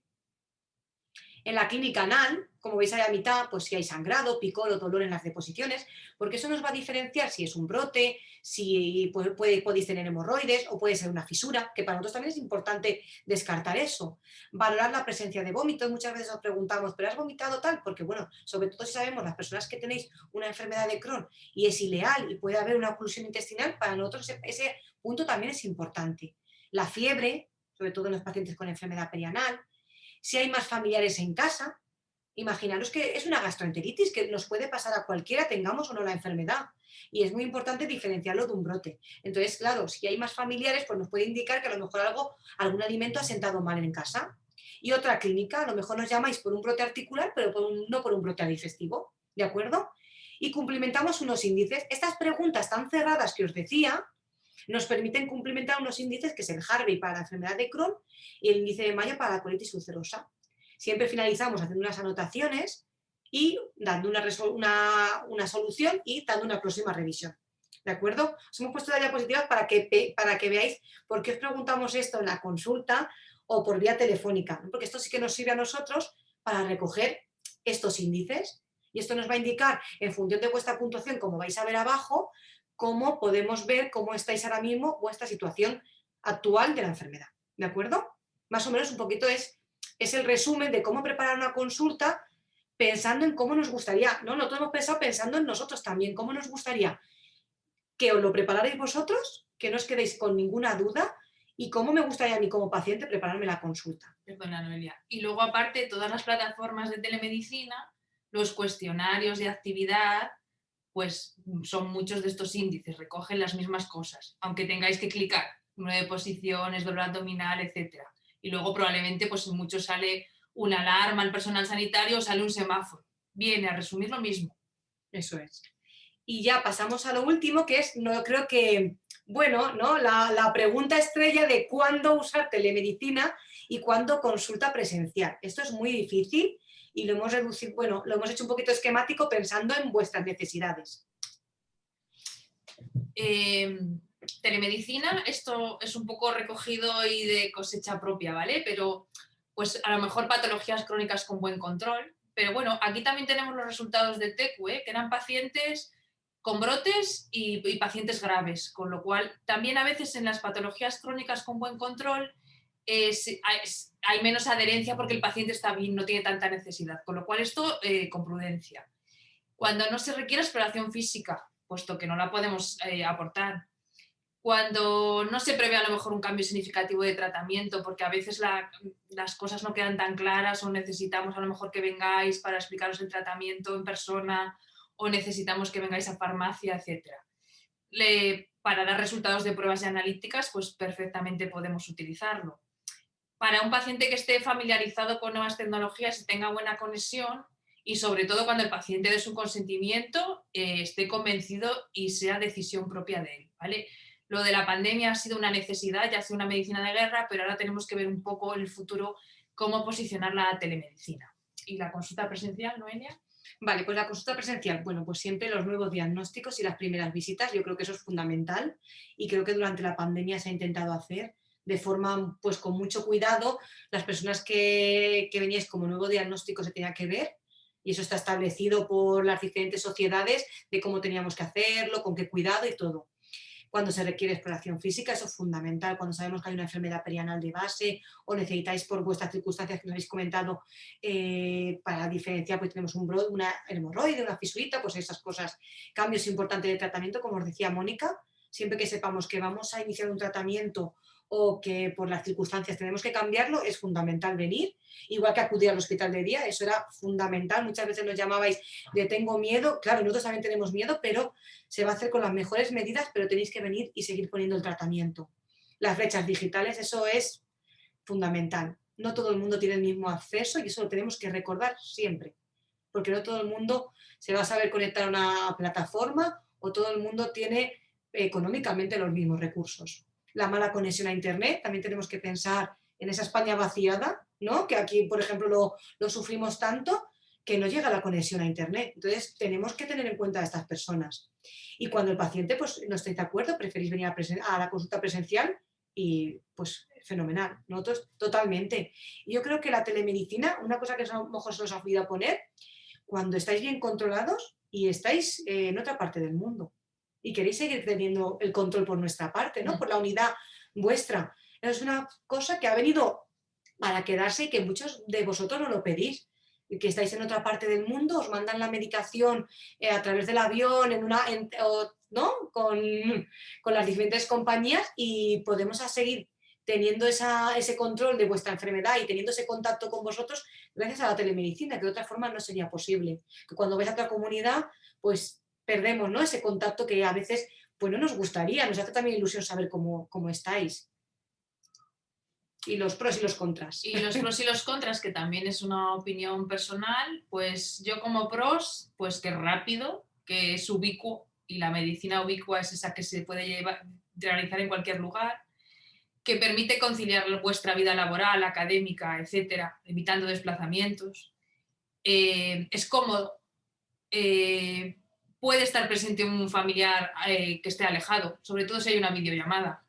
En la clínica anal, como veis ahí a mitad, pues si hay sangrado, picor o dolor en las deposiciones, porque eso nos va a diferenciar si es un brote, si podéis tener hemorroides o puede ser una fisura, que para nosotros también es importante descartar eso. Valorar la presencia de vómitos, muchas veces os preguntamos, ¿pero has vomitado tal? Porque bueno, sobre todo si sabemos las personas que tenéis una enfermedad de Crohn y es ileal y puede haber una oclusión intestinal, para nosotros ese punto también es importante. La fiebre, sobre todo en los pacientes con enfermedad perianal. Si hay más familiares en casa, imaginaros que es una gastroenteritis que nos puede pasar a cualquiera, tengamos o no la enfermedad. Y es muy importante diferenciarlo de un brote. Entonces, claro, si hay más familiares, pues nos puede indicar que a lo mejor algún alimento ha sentado mal en casa. Y otra clínica, a lo mejor nos llamáis por un brote articular, pero no por un brote digestivo, ¿de acuerdo? y cumplimentamos unos índices. Estas preguntas tan cerradas que os decía nos permiten cumplimentar unos índices que es el Harvey para la enfermedad de Crohn y el índice de Mayo para la colitis ulcerosa. Siempre finalizamos haciendo unas anotaciones y dando una solución y dando una próxima revisión. ¿De acuerdo? Os hemos puesto las diapositivas para que veáis por qué os preguntamos esto en la consulta o por vía telefónica, ¿no? Porque esto sí que nos sirve a nosotros para recoger estos índices y esto nos va a indicar, en función de vuestra puntuación, como vais a ver abajo, cómo podemos ver cómo estáis ahora mismo, vuestra situación actual de la enfermedad. ¿De acuerdo? Más o menos un poquito es el resumen de cómo preparar una consulta pensando en cómo nos gustaría, ¿no? Nosotros hemos pensado pensando en nosotros también, cómo nos gustaría que os lo prepararéis vosotros, que no os quedéis con ninguna duda y cómo me gustaría a mí como paciente prepararme la consulta. Perdona, Noelia. Y luego, aparte, todas las plataformas de telemedicina, los cuestionarios de actividad, pues son muchos de estos índices, recogen las mismas cosas, aunque tengáis que clicar, 9 posiciones, doble abdominal, etc. Y luego probablemente pues en muchos sale una alarma al personal sanitario o sale un semáforo. Viene a resumir lo mismo. Eso es. Y ya pasamos a lo último, que es, no creo que, bueno, ¿no? La pregunta estrella de cuándo usar telemedicina y cuándo consulta presencial. Esto es muy difícil y lo hemos reducido, bueno, lo hemos hecho un poquito esquemático pensando en vuestras necesidades. Telemedicina, esto es un poco recogido y de cosecha propia, ¿vale? Pero pues a lo mejor patologías crónicas con buen control. Pero bueno, aquí también tenemos los resultados de TECU, que eran pacientes con brotes y pacientes graves, con lo cual también a veces en las patologías crónicas con buen control hay menos adherencia porque el paciente está bien, no tiene tanta necesidad, con lo cual esto con prudencia. Cuando no se requiere exploración física, puesto que no la podemos aportar. Cuando no se prevé a lo mejor un cambio significativo de tratamiento, porque a veces las cosas no quedan tan claras o necesitamos a lo mejor que vengáis para explicaros el tratamiento en persona o necesitamos que vengáis a farmacia, etc. Para dar resultados de pruebas y analíticas, pues perfectamente podemos utilizarlo. Para un paciente que esté familiarizado con nuevas tecnologías y tenga buena conexión, y sobre todo cuando el paciente dé su consentimiento, esté convencido y sea decisión propia de él, ¿vale? Lo de la pandemia ha sido una necesidad, ya hace una medicina de guerra, pero ahora tenemos que ver un poco en el futuro cómo posicionar la telemedicina. ¿Y la consulta presencial, Noelia? Vale, pues la consulta presencial, bueno, pues siempre los nuevos diagnósticos y las primeras visitas, yo creo que eso es fundamental y creo que durante la pandemia se ha intentado hacer de forma, pues con mucho cuidado, las personas que veníais como nuevo diagnóstico se tenía que ver y eso está establecido por las diferentes sociedades de cómo teníamos que hacerlo, con qué cuidado y todo. Cuando se requiere exploración física, eso es fundamental, cuando sabemos que hay una enfermedad perianal de base o necesitáis por vuestras circunstancias que nos habéis comentado para diferenciar, pues tenemos una hemorroide, una fisurita, pues esas cosas, cambios importantes de tratamiento, como os decía Mónica, siempre que sepamos que vamos a iniciar un tratamiento o que por las circunstancias tenemos que cambiarlo, es fundamental venir, igual que acudir al hospital de día, eso era fundamental, muchas veces nos llamabais de tengo miedo, claro, nosotros también tenemos miedo, pero se va a hacer con las mejores medidas, pero tenéis que venir y seguir poniendo el tratamiento. Las brechas digitales, eso es fundamental, no todo el mundo tiene el mismo acceso y eso lo tenemos que recordar siempre, porque no todo el mundo se va a saber conectar a una plataforma o todo el mundo tiene económicamente los mismos recursos. La mala conexión a internet, también tenemos que pensar en esa España vaciada, ¿no? Que aquí, por ejemplo, lo sufrimos tanto que no llega la conexión a internet. Entonces, tenemos que tener en cuenta a estas personas. Y cuando el paciente pues, no estáis de acuerdo, preferís venir a la consulta presencial y pues fenomenal, nosotros totalmente. Y yo creo que la telemedicina, una cosa que a lo mejor se nos ha olvidado poner, cuando estáis bien controlados y estáis en otra parte del mundo y queréis seguir teniendo el control por nuestra parte, ¿no? Por la unidad vuestra. Es una cosa que ha venido para quedarse y que muchos de vosotros no lo pedís. Que estáis en otra parte del mundo, os mandan la medicación a través del avión, ¿no? Con las diferentes compañías y podemos seguir teniendo ese control de vuestra enfermedad y teniendo ese contacto con vosotros gracias a la telemedicina, que de otra forma no sería posible. Que cuando vais a otra comunidad, pues perdemos, ¿no? Ese contacto que a veces pues no nos gustaría, nos hace también ilusión saber cómo estáis. Y los pros y los contras. Y los pros y los contras, que también es una opinión personal, pues yo como pros, pues que es rápido, que es ubicuo, y la medicina ubicua es esa que se puede realizar en cualquier lugar, que permite conciliar vuestra vida laboral, académica, etcétera, evitando desplazamientos. Es cómodo, puede estar presente un familiar que esté alejado, sobre todo si hay una videollamada,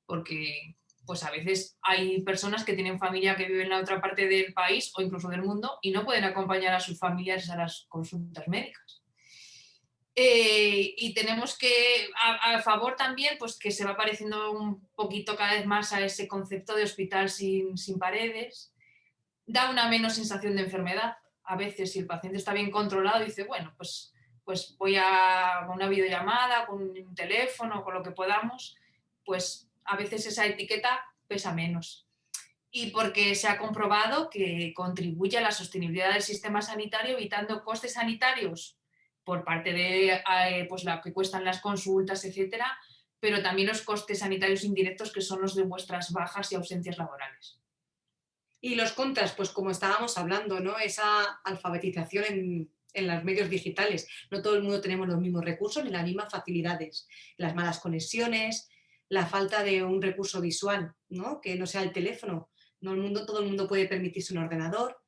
porque pues a veces hay personas que tienen familia que vive en la otra parte del país o incluso del mundo y no pueden acompañar a sus familiares a las consultas médicas. Y tenemos que, a favor también, pues que se va pareciendo un poquito cada vez más a ese concepto de hospital sin paredes, da una menos sensación de enfermedad. A veces, si el paciente está bien controlado, dice, bueno, pues voy a una videollamada, con un teléfono, con lo que podamos, pues a veces esa etiqueta pesa menos. Y porque se ha comprobado que contribuye a la sostenibilidad del sistema sanitario, evitando costes sanitarios por parte de pues la que cuestan las consultas, etcétera, pero también los costes sanitarios indirectos, que son los de vuestras bajas y ausencias laborales. Y los contras, pues como estábamos hablando, ¿no? Esa alfabetización en los medios digitales. No todo el mundo tenemos los mismos recursos ni las mismas facilidades. Las malas conexiones, la falta de un recurso visual, ¿no? Que no sea el teléfono. No todo el mundo puede permitirse un ordenador.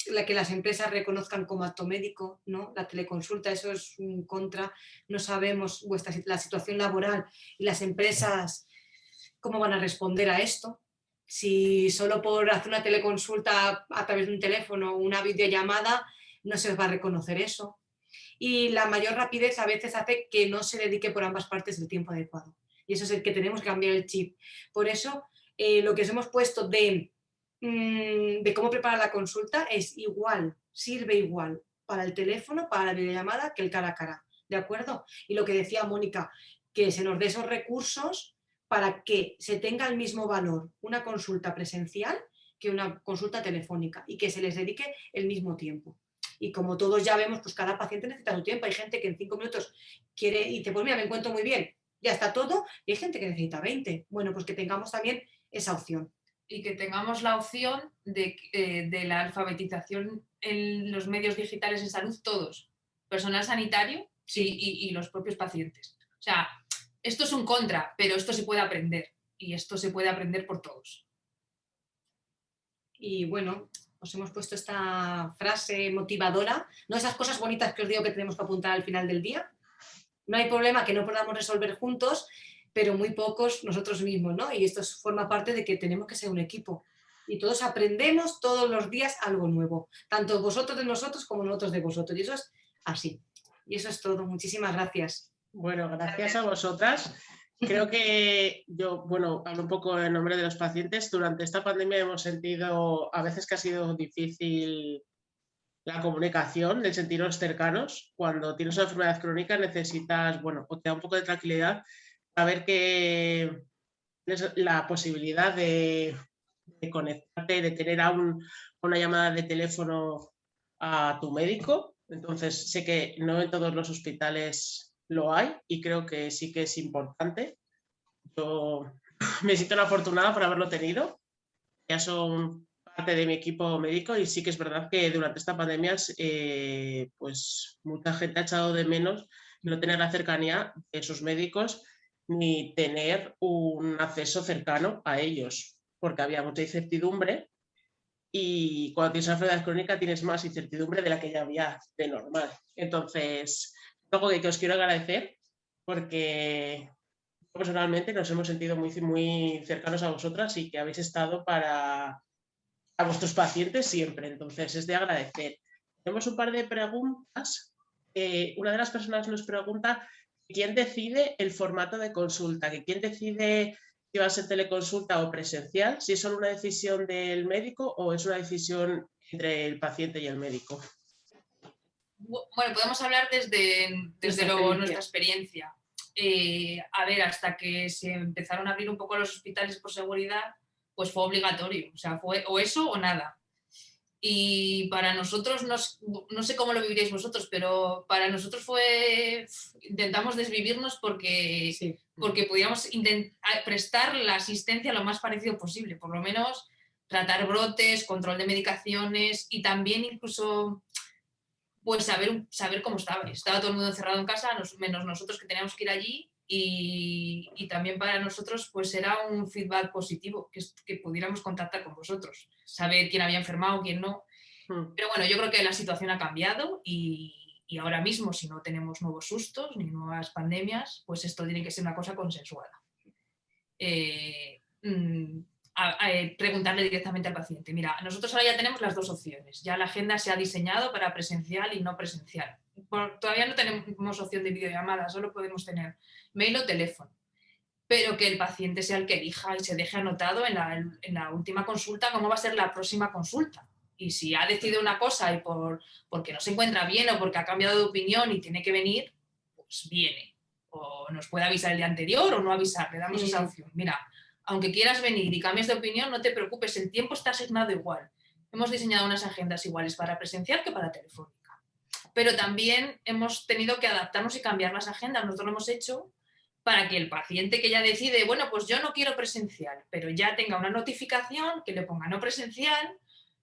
La que las empresas reconozcan como acto médico, ¿no? La teleconsulta, eso es un contra. No sabemos la situación laboral y las empresas cómo van a responder a esto. Si solo por hacer una teleconsulta a través de un teléfono o una videollamada no se va a reconocer eso. Y la mayor rapidez a veces hace que no se dedique por ambas partes el tiempo adecuado. Y eso es el que tenemos que cambiar el chip. Por eso, lo que os hemos puesto de cómo preparar la consulta es igual, sirve igual para el teléfono, para la videollamada, que el cara a cara. ¿De acuerdo? Y lo que decía Mónica, que se nos dé esos recursos para que se tenga el mismo valor una consulta presencial que una consulta telefónica y que se les dedique el mismo tiempo. Y como todos ya vemos, pues cada paciente necesita su tiempo. Hay gente que en 5 minutos quiere y dice, pues mira, me encuentro muy bien, ya está todo, y hay gente que necesita 20. Bueno, pues que tengamos también esa opción. Y que tengamos la opción de la alfabetización en los medios digitales en salud, todos, personal sanitario y los propios pacientes. O sea, esto es un contra, pero esto se puede aprender y esto se puede aprender por todos. Y bueno, os hemos puesto esta frase motivadora, ¿no? Esas cosas bonitas que os digo que tenemos que apuntar al final del día. No hay problema que no podamos resolver juntos, pero muy pocos nosotros mismos, ¿no? Y esto forma parte de que tenemos que ser un equipo. Y todos aprendemos todos los días algo nuevo, tanto vosotros de nosotros como nosotros de vosotros. Y eso es así. Y eso es todo. Muchísimas gracias. Bueno, gracias a vosotras. Creo que yo, bueno, hablo un poco en nombre de los pacientes. Durante esta pandemia hemos sentido a veces que ha sido difícil la comunicación, el sentirnos cercanos. Cuando tienes una enfermedad crónica necesitas, bueno, o te da un poco de tranquilidad, saber que tienes la posibilidad de conectarte, de tener una llamada de teléfono a tu médico. Entonces, sé que no en todos los hospitales lo hay y creo que sí que es importante. Yo me siento una afortunada por haberlo tenido. Ya son parte de mi equipo médico y sí que es verdad que durante esta pandemia pues mucha gente ha echado de menos no tener la cercanía de sus médicos ni tener un acceso cercano a ellos, porque había mucha incertidumbre y cuando tienes una enfermedad crónica tienes más incertidumbre de la que ya había de normal. Entonces, algo que os quiero agradecer porque personalmente nos hemos sentido muy, muy cercanos a vosotras y que habéis estado para a vuestros pacientes siempre. Entonces, es de agradecer. Tenemos un par de preguntas. Una de las personas nos pregunta quién decide el formato de consulta, que quién decide si va a ser teleconsulta o presencial, si es solo una decisión del médico o es una decisión entre el paciente y el médico. Bueno, podemos hablar desde nuestra experiencia. A ver, hasta que se empezaron a abrir un poco los hospitales por seguridad, pues fue obligatorio. O sea, fue o eso o nada. Y para nosotros, no sé cómo lo viviréis vosotros, pero para nosotros intentamos desvivirnos porque pudiéramos prestar la asistencia lo más parecido posible, por lo menos tratar brotes, control de medicaciones y también incluso, pues saber cómo estaba. Estaba todo el mundo encerrado en casa, menos nosotros que teníamos que ir allí, y también para nosotros pues era un feedback positivo, que pudiéramos contactar con vosotros, saber quién había enfermado, quién no. Pero bueno, yo creo que la situación ha cambiado y ahora mismo, si no tenemos nuevos sustos ni nuevas pandemias, pues esto tiene que ser una cosa consensuada. Preguntarle directamente al paciente. Mira, nosotros ahora ya tenemos las dos opciones. Ya la agenda se ha diseñado para presencial y no presencial. Todavía no tenemos opción de videollamada, solo podemos tener mail o teléfono. Pero que el paciente sea el que elija y se deje anotado en la última consulta cómo va a ser la próxima consulta. Y si ha decidido una cosa y porque no se encuentra bien o porque ha cambiado de opinión y tiene que venir, pues viene. O nos puede avisar el día anterior o no avisar, le damos esa opción. Mira, aunque quieras venir y cambies de opinión, no te preocupes, el tiempo está asignado igual. Hemos diseñado unas agendas iguales para presencial que para telefónica. Pero también hemos tenido que adaptarnos y cambiar las agendas. Nosotros lo hemos hecho para que el paciente que ya decide, bueno, pues yo no quiero presencial, pero ya tenga una notificación que le ponga no presencial,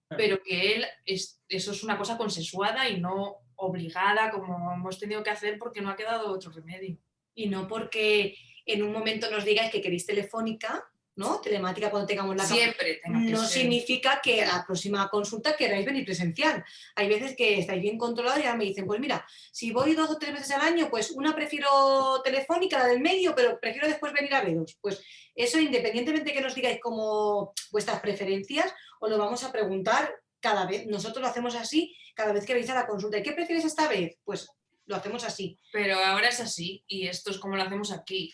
pero que eso es una cosa consensuada y no obligada como hemos tenido que hacer porque no ha quedado otro remedio. Y no porque en un momento nos digáis que queréis telefónica, ¿no? Telemática cuando tengamos la siempre no significa que a la próxima consulta queráis venir presencial. Hay veces que estáis bien controlados y ahora me dicen, pues mira, si voy 2 o 3 veces al año, pues una prefiero telefónica, la del medio, pero prefiero después venir a veros. Pues eso, independientemente que nos digáis como vuestras preferencias, os lo vamos a preguntar cada vez. Nosotros lo hacemos así cada vez que vais a la consulta. ¿Y qué prefieres esta vez? Pues lo hacemos así. Pero ahora es así y esto es como lo hacemos aquí.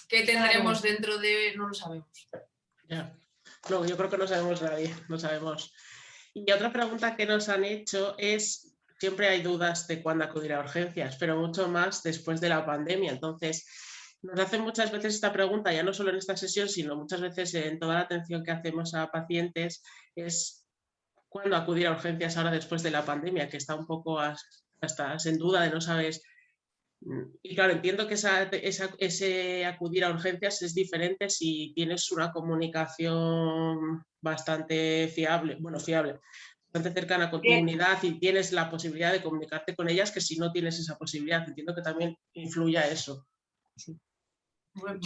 ¿Qué tendremos dentro de...? No lo sabemos. Ya. No, yo creo que no sabemos nadie, no sabemos. Y otra pregunta que nos han hecho es, siempre hay dudas de cuándo acudir a urgencias, pero mucho más después de la pandemia. Entonces, nos hacen muchas veces esta pregunta, ya no solo en esta sesión, sino muchas veces en toda la atención que hacemos a pacientes, es cuándo acudir a urgencias ahora después de la pandemia, que está un poco hasta en duda de no sabes. Y claro, entiendo que ese acudir a urgencias es diferente si tienes una comunicación bastante fiable, bastante cercana con tu unidad y tienes la posibilidad de comunicarte con ellas, que si no tienes esa posibilidad. Entiendo que también influya eso. Sí. Bueno,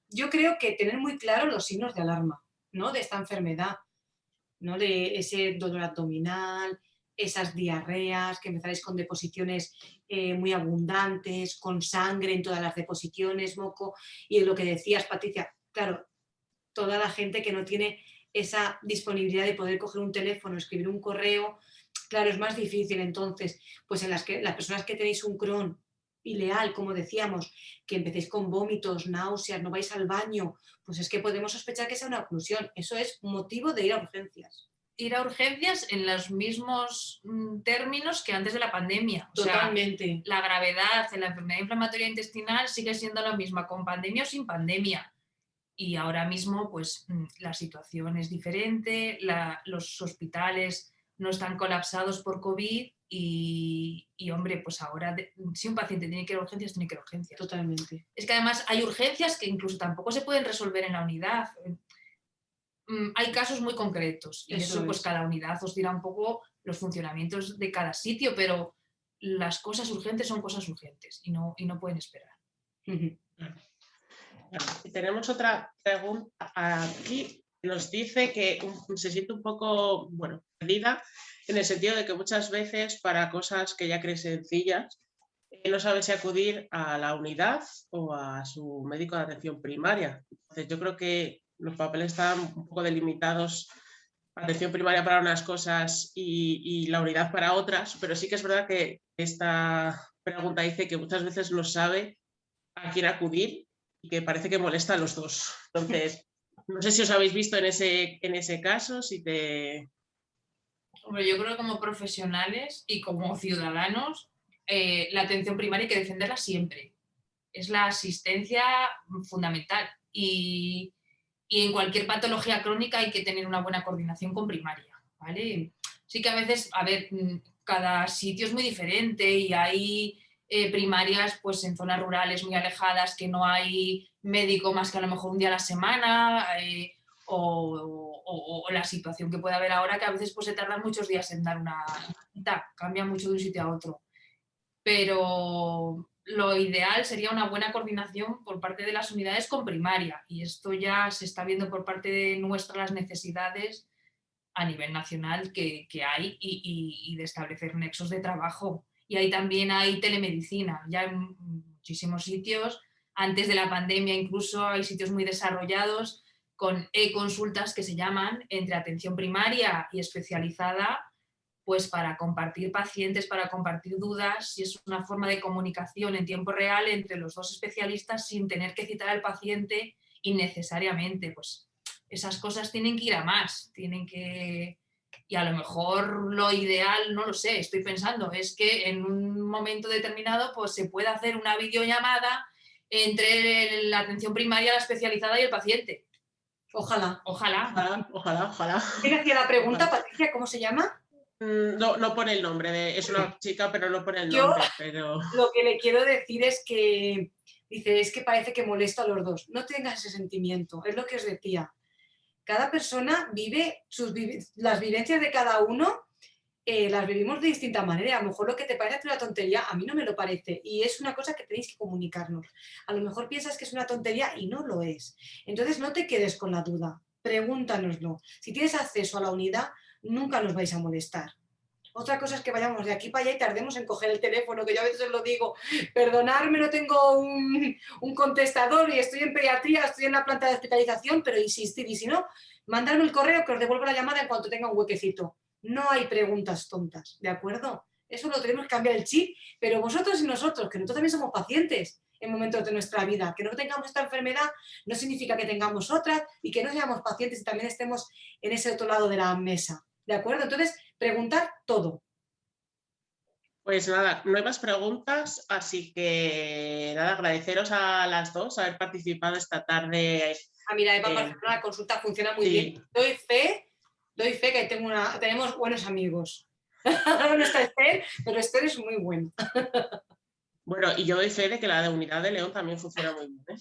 yo creo que tener muy claro los signos de alarma, ¿no? De esta enfermedad, ¿no? De ese dolor abdominal, esas diarreas, que empezaréis con deposiciones muy abundantes, con sangre en todas las deposiciones, moco, y lo que decías, Patricia, claro, toda la gente que no tiene esa disponibilidad de poder coger un teléfono, escribir un correo, claro, es más difícil. Entonces, pues en las personas que tenéis un Crohn ileal, como decíamos, que empecéis con vómitos, náuseas, no vais al baño, pues es que podemos sospechar que sea una oclusión. Eso es motivo de ir a urgencias. Ir a urgencias en los mismos términos que antes de la pandemia. Totalmente. O sea, la gravedad en la enfermedad inflamatoria intestinal sigue siendo la misma, con pandemia o sin pandemia. Y ahora mismo, pues, la situación es diferente, los hospitales no están colapsados por COVID y hombre, pues ahora, si un paciente tiene que ir a urgencias, tiene que ir a urgencias. Totalmente. Es que además hay urgencias que incluso tampoco se pueden resolver en la unidad. Hay casos muy concretos y eso pues cada unidad os dirá un poco los funcionamientos de cada sitio, pero las cosas urgentes son cosas urgentes y no pueden esperar. Tenemos otra pregunta aquí, nos dice que se siente un poco, perdida, en el sentido de que muchas veces para cosas que ella cree sencillas, no sabe si acudir a la unidad o a su médico de atención primaria. Entonces yo creo que los papeles están un poco delimitados, atención primaria para unas cosas y la unidad para otras, pero sí que es verdad que esta pregunta dice que muchas veces no sabe a quién acudir y que parece que molesta a los dos. Entonces, no sé si os habéis visto en ese caso, si te... Hombre, yo creo que como profesionales y como ciudadanos, la atención primaria hay que defenderla siempre. Es la asistencia fundamental y en cualquier patología crónica hay que tener una buena coordinación con primaria, ¿vale? Sí que a veces, cada sitio es muy diferente y hay primarias pues en zonas rurales muy alejadas que no hay médico más que a lo mejor un día a la semana o la situación que puede haber ahora que a veces pues se tardan muchos días en dar mitad, cambia mucho de un sitio a otro. Pero lo ideal sería una buena coordinación por parte de las unidades con primaria, y esto ya se está viendo por parte de nuestras necesidades a nivel nacional que hay y de establecer nexos de trabajo. Y ahí también hay telemedicina, ya en muchísimos sitios, antes de la pandemia incluso hay sitios muy desarrollados con e-consultas que se llaman, entre atención primaria y especializada, pues para compartir pacientes, para compartir dudas, y es una forma de comunicación en tiempo real entre los dos especialistas sin tener que citar al paciente innecesariamente. Pues esas cosas tienen que ir a más, tienen que... Y a lo mejor lo ideal, no lo sé, estoy pensando, es que en un momento determinado pues se pueda hacer una videollamada entre la atención primaria, la especializada y el paciente. Ojalá. Ojalá. Ojalá. ¿Quién hacía la pregunta, Patricia? ¿Cómo se llama? No pone el nombre, es una chica, pero no pone el Yo nombre. Pero... lo que le quiero decir es que, dice, es que parece que molesta a los dos. No tengas ese sentimiento, es lo que os decía. Cada persona vive las vivencias de cada uno, las vivimos de distinta manera. A lo mejor lo que te parece una tontería, a mí no me lo parece. Y es una cosa que tenéis que comunicarnos. A lo mejor piensas que es una tontería y no lo es. Entonces no te quedes con la duda, pregúntanoslo. Si tienes acceso a la unidad, nunca nos vais a molestar. Otra cosa es que vayamos de aquí para allá y tardemos en coger el teléfono, que yo a veces os lo digo, perdonadme, no tengo un contestador y estoy en pediatría, estoy en la planta de hospitalización, pero insistir, y si no, mandadme el correo que os devuelvo la llamada en cuanto tenga un huequecito. No hay preguntas tontas, ¿de acuerdo? Eso lo tenemos que cambiar el chip, pero vosotros y nosotros, que nosotros también somos pacientes en momentos de nuestra vida, que no tengamos esta enfermedad no significa que tengamos otra y que no seamos pacientes y también estemos en ese otro lado de la mesa, ¿de acuerdo? Entonces, preguntar todo. Pues nada, nuevas preguntas, así que nada, agradeceros a las dos haber participado esta tarde. Mira, Eva, Barcelona, la consulta funciona muy bien. Doy fe que tenemos buenos amigos. No está Esther, pero Esther es muy buena. Bueno, y yo doy fe de que la de Unidad de León también funciona muy bien, ¿eh?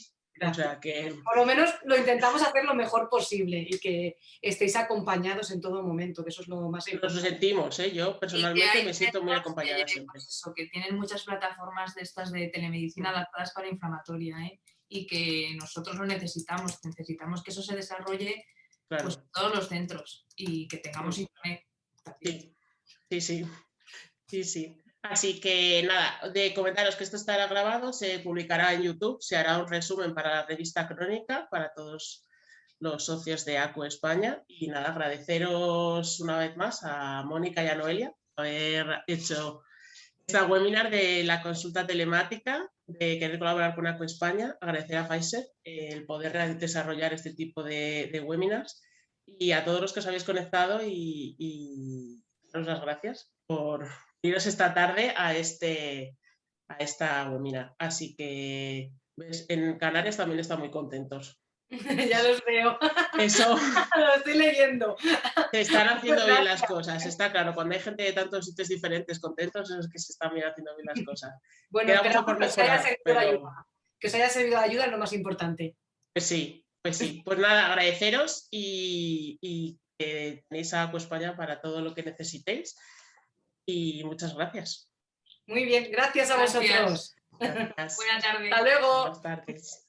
O sea que... Por lo menos lo intentamos hacer lo mejor posible y que estéis acompañados en todo momento, que eso es lo más importante. Nos lo sentimos, ¿eh? Yo personalmente me siento muy acompañada siempre. Pues eso, que tienen muchas plataformas de estas de telemedicina adaptadas para inflamatoria, ¿eh? Y que nosotros lo necesitamos que eso se desarrolle, claro, pues, en todos los centros y que tengamos internet. Sí. Así que nada, de comentaros que esto estará grabado, se publicará en YouTube, se hará un resumen para la revista Crónica, para todos los socios de ACU España. Y nada, agradeceros una vez más a Mónica y a Noelia por haber hecho esta webinar de la consulta telemática, de querer colaborar con ACU España. Agradecer a Pfizer el poder desarrollar este tipo de webinars, y a todos los que os habéis conectado y daros las gracias por iros esta tarde a esta webinar. Así que ¿ves? En Canarias también están muy contentos. Ya los veo. Eso. Lo estoy leyendo. Se están haciendo bien las cosas, está claro. Cuando hay gente de tantos sitios diferentes contentos, es que se están bien haciendo bien las cosas. Bueno, esperamos que os haya servido de ayuda. Que os haya servido de ayuda es lo más importante. Pues sí. Pues nada, agradeceros y que tenéis a ACU España para todo lo que necesitéis. Y muchas gracias. Muy bien, gracias a vosotros. Gracias. Buenas tardes. Hasta luego. Buenas tardes.